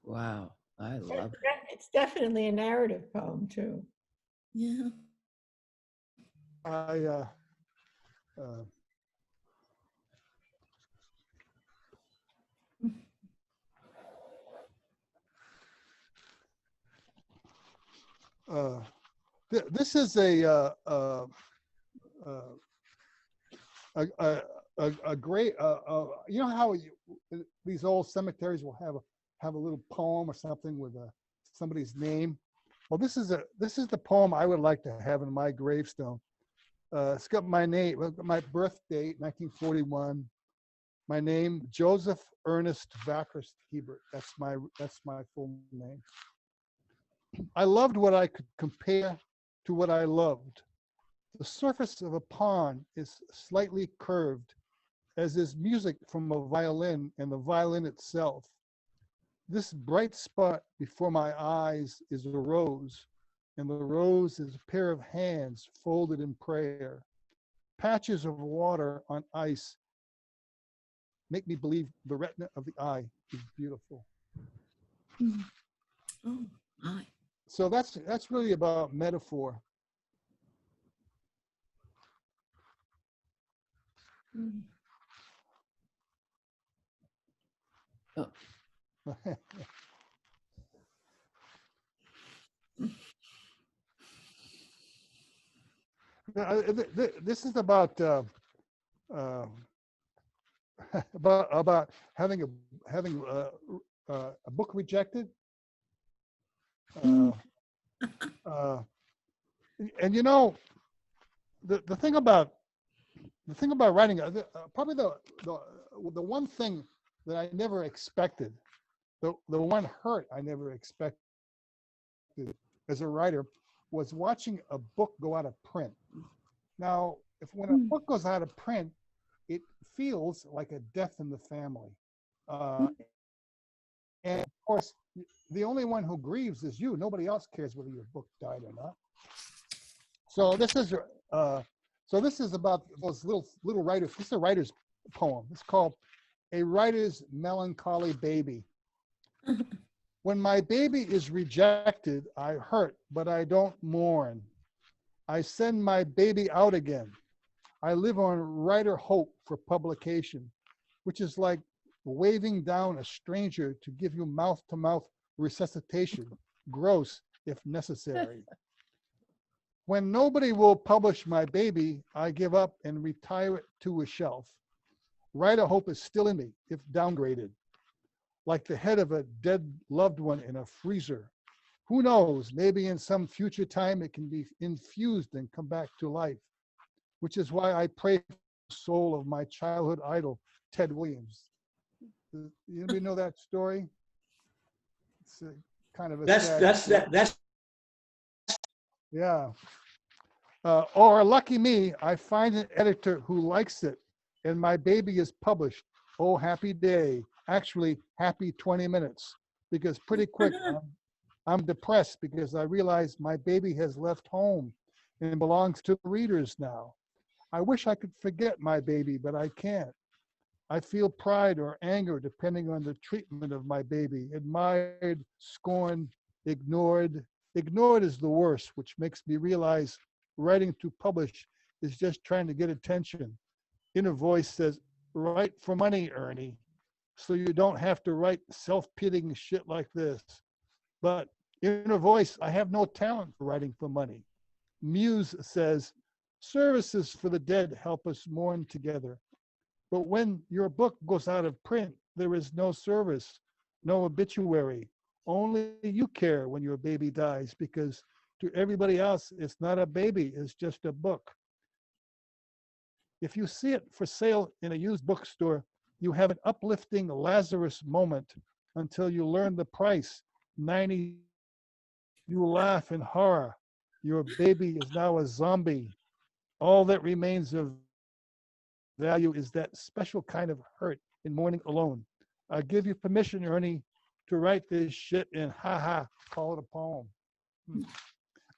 Wow, I love it. It's definitely a narrative poem too. Yeah. This is a great, you know how these old cemeteries will have a little poem or something with somebody's name. Well, this is the poem I would like to have in my gravestone. It's got my name, my birth date, 1941. My name, Joseph Ernest Hebert. That's my full name. I loved what I could compare to what I loved. The surface of a pond is slightly curved, as is music from a violin and the violin itself. This bright spot before my eyes is a rose, and the rose is a pair of hands folded in prayer. Patches of water on ice make me believe the retina of the eye is beautiful. Mm. Oh, my. So that's really about metaphor. Mm. Oh. This is about about having a book rejected. And you know, the thing about writing, probably the one thing that I never expected, the one hurt I never expected as a writer, was watching a book go out of print. Now, when a book goes out of print, it feels like a death in the family. And of course, the only one who grieves is you. Nobody else cares whether your book died or not. So this is about those little writers. This is a writer's poem. It's called A Writer's Melancholy Baby. When my baby is rejected, I hurt, but I don't mourn. I send my baby out again. I live on writer hope for publication, which is like waving down a stranger to give you mouth-to-mouth resuscitation, gross if necessary. When nobody will publish my baby, I give up and retire it to a shelf. Writer hope is still in me, if downgraded, like the head of a dead loved one in a freezer. Who knows, maybe in some future time it can be infused and come back to life, which is why I pray for the soul of my childhood idol, Ted Williams. Anybody know that story? It's kind of a That's yeah. Or lucky me, I find an editor who likes it and my baby is published. Oh, happy day. actually happy 20 minutes because pretty quick I'm depressed because I realize my baby has left home and belongs to the readers now. I wish I could forget my baby, but I can't. I feel pride or anger depending on the treatment of my baby. Admired, scorned, ignored. Ignored is the worst, which makes me realize writing to publish is just trying to get attention. Inner voice says, write for money, Ernie, so you don't have to write self-pitying shit like this. But inner voice, I have no talent for writing for money. Muse says, services for the dead help us mourn together. But when your book goes out of print, there is no service, no obituary. Only you care when your baby dies because to everybody else, it's not a baby, it's just a book. If you see it for sale in a used bookstore, you have an uplifting Lazarus moment until you learn the price, 90. You laugh in horror. Your baby is now a zombie. All that remains of value is that special kind of hurt in mourning alone. I give you permission, Ernie, to write this shit and call it a poem.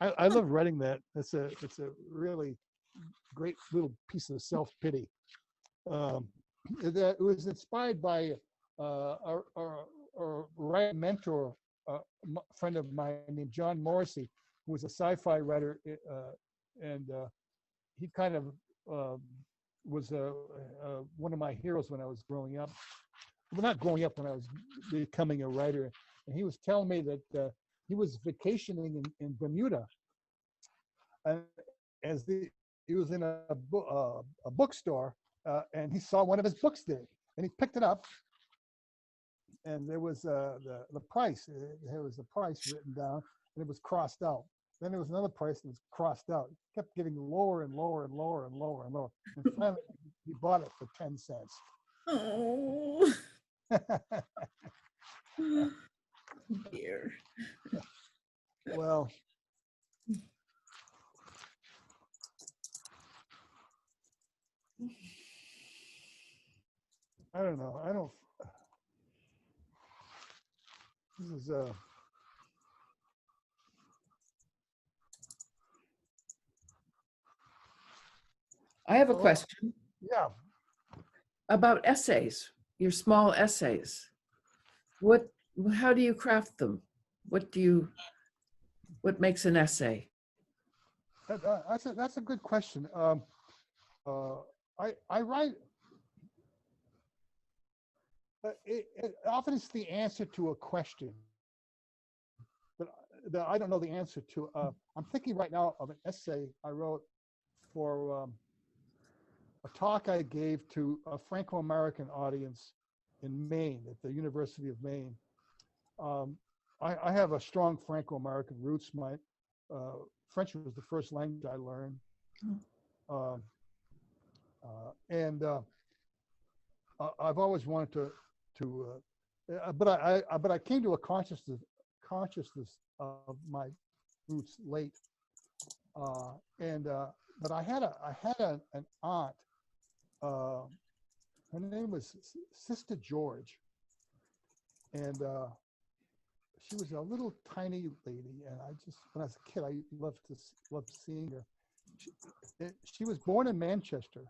I love writing that. It's a really great little piece of self-pity. It was inspired by a writing mentor, friend of mine named John Morrissey, who was a sci-fi writer, and he kind of was one of my heroes when I was growing up. Well, not growing up, when I was becoming a writer. And he was telling me that he was vacationing in Bermuda, as he was in a bookstore, and he saw one of his books there, and he picked it up, and there was the price. There was the price written down, and it was crossed out. Then there was another price that was crossed out. It kept getting lower and lower and lower and lower and lower. And finally, he bought it for 10 cents. Oh, dear. Well, I don't know. I don't. This is I have a question yeah. about essays, your small essays. How do you craft them? What makes an essay? That's a good question. I write. Often it's the answer to a question, but I don't know the answer to. I'm thinking right now of an essay I wrote for a talk I gave to a Franco-American audience in Maine, at the University of Maine. I have a strong Franco-American roots. My French was the first language I learned, and I've always wanted to but I came to a consciousness of my roots late, but I had an aunt. Her name was Sister George, and she was a little tiny lady, and I just, when I was a kid, I loved seeing her. She was born in Manchester,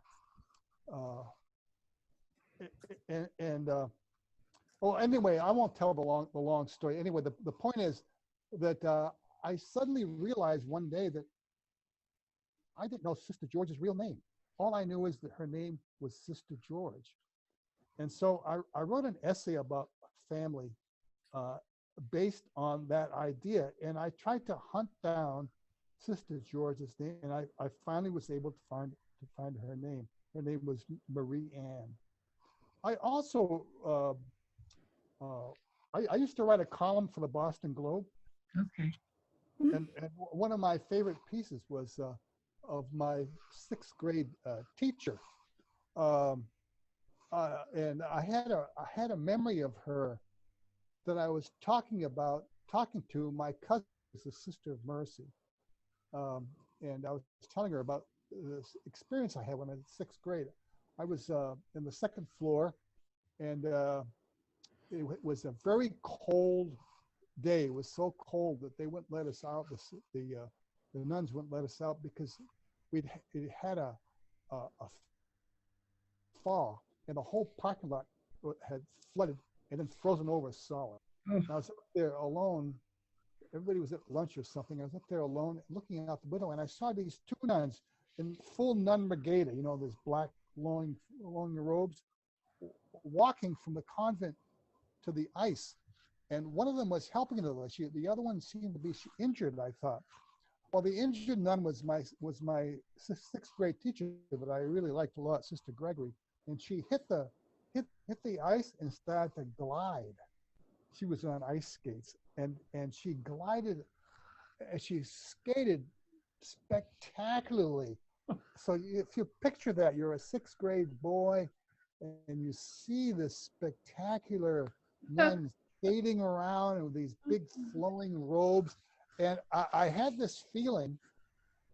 well, anyway, I won't tell the long story. Anyway, the point is that I suddenly realized one day that I didn't know Sister George's real name. All I knew is that her name was Sister George. And so I wrote an essay about family based on that idea. And I tried to hunt down Sister George's name, and I finally was able to find her name. Her name was Marie Ann. I also, I used to write a column for the Boston Globe. Okay. And one of my favorite pieces was of my 6th grade teacher. And I had a memory of her that I was talking to my cousin, who's the Sister of Mercy. And I was telling her about this experience I had when I was in 6th grade. I was in the 2nd floor, and was a very cold day. It was so cold that they wouldn't let us out. The nuns wouldn't let us out because it had a thaw, and the whole parking lot had flooded and then frozen over solid. And I was up there alone. Everybody was at lunch or something. I was up there alone looking out the window, and I saw these two nuns in full nun regalia, you know, those black long robes, walking from the convent to the ice. And one of them was helping her. The other one seemed to be injured, I thought. Well, the injured nun was my sixth grade teacher that I really liked a lot, Sister Gregory. And she hit the ice and started to glide. She was on ice skates, and she glided, and she skated spectacularly. So if you picture that, you're a sixth grade boy, and you see this spectacular nun skating around with these big flowing robes. And I had this feeling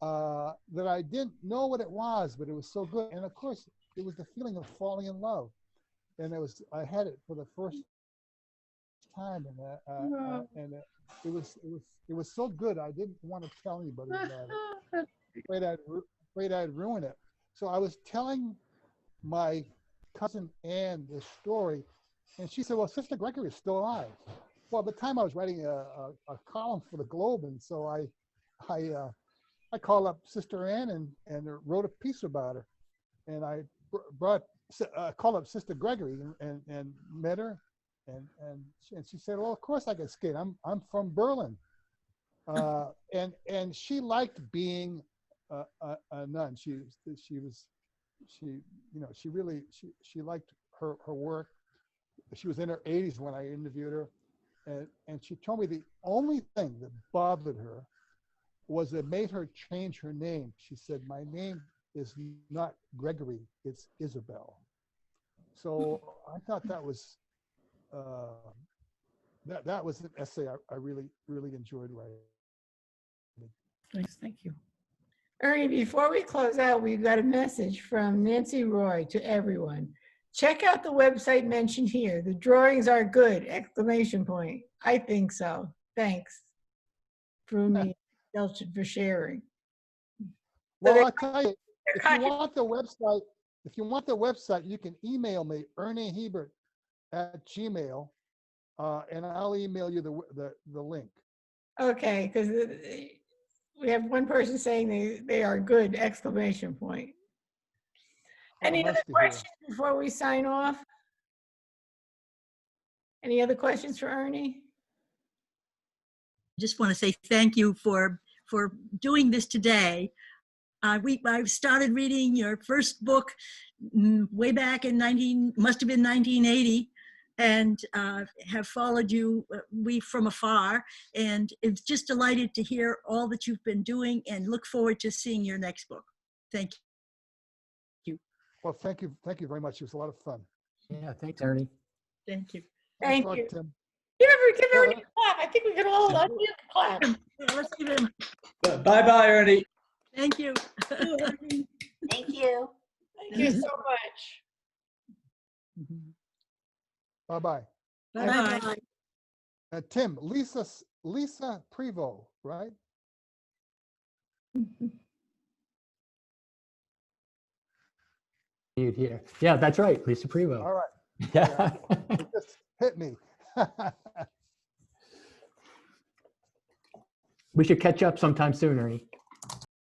that I didn't know what it was, but it was so good. And of course, it was the feeling of falling in love. And I had it for the first time, and it was so good. I didn't want to tell anybody about it. Afraid I'd ruin it. So I was telling my cousin Anne this story, and she said, "Well, Sister Gregory is still alive." Well, at the time I was writing a column for the Globe, and so I called up Sister Anne and wrote a piece about her, and I called up Sister Gregory and met her, and she said, "Well, of course I can skate. I'm from Berlin," and she liked being a nun. She liked her work. She was in her 80s when I interviewed her, and she told me the only thing that bothered her was it made her change her name. She said, "My name is not Gregory, it's Isabel." So I thought that was that was an essay I really enjoyed writing. Nice, thank you. Ernie, before we close out, we've got a message from Nancy Roy to everyone. Check out the website mentioned here. The drawings are good, exclamation point. I think so. Thanks. Brumi Delchin for sharing. Well, I'll tell you, if you want the website, you can email me, ernehebert@gmail, and I'll email you the link. Okay, because we have one person saying they are good, exclamation point. Any other questions before we sign off? Any other questions for Ernie? Just want to say thank you for doing this today. I started reading your first book way back in must have been 1980, and have followed you from afar, and it's just delighted to hear all that you've been doing, and look forward to seeing your next book. Thank you. Well, thank you very much. It was a lot of fun. Yeah, thanks, Ernie. Thank you. Thank Thanks a lot, you. Tim. Give Ernie a clap. I think we can all unmute and clap. Let's give him. Bye-bye, Ernie. Thank you. Thank you. Thank you so much. Bye-bye. Bye-bye. Tim, Lisa Prevost, right? Mute here. Yeah, that's right, Lisa Prevost. All right. Yeah. It just hit me. We should catch up sometime soon, Ernie.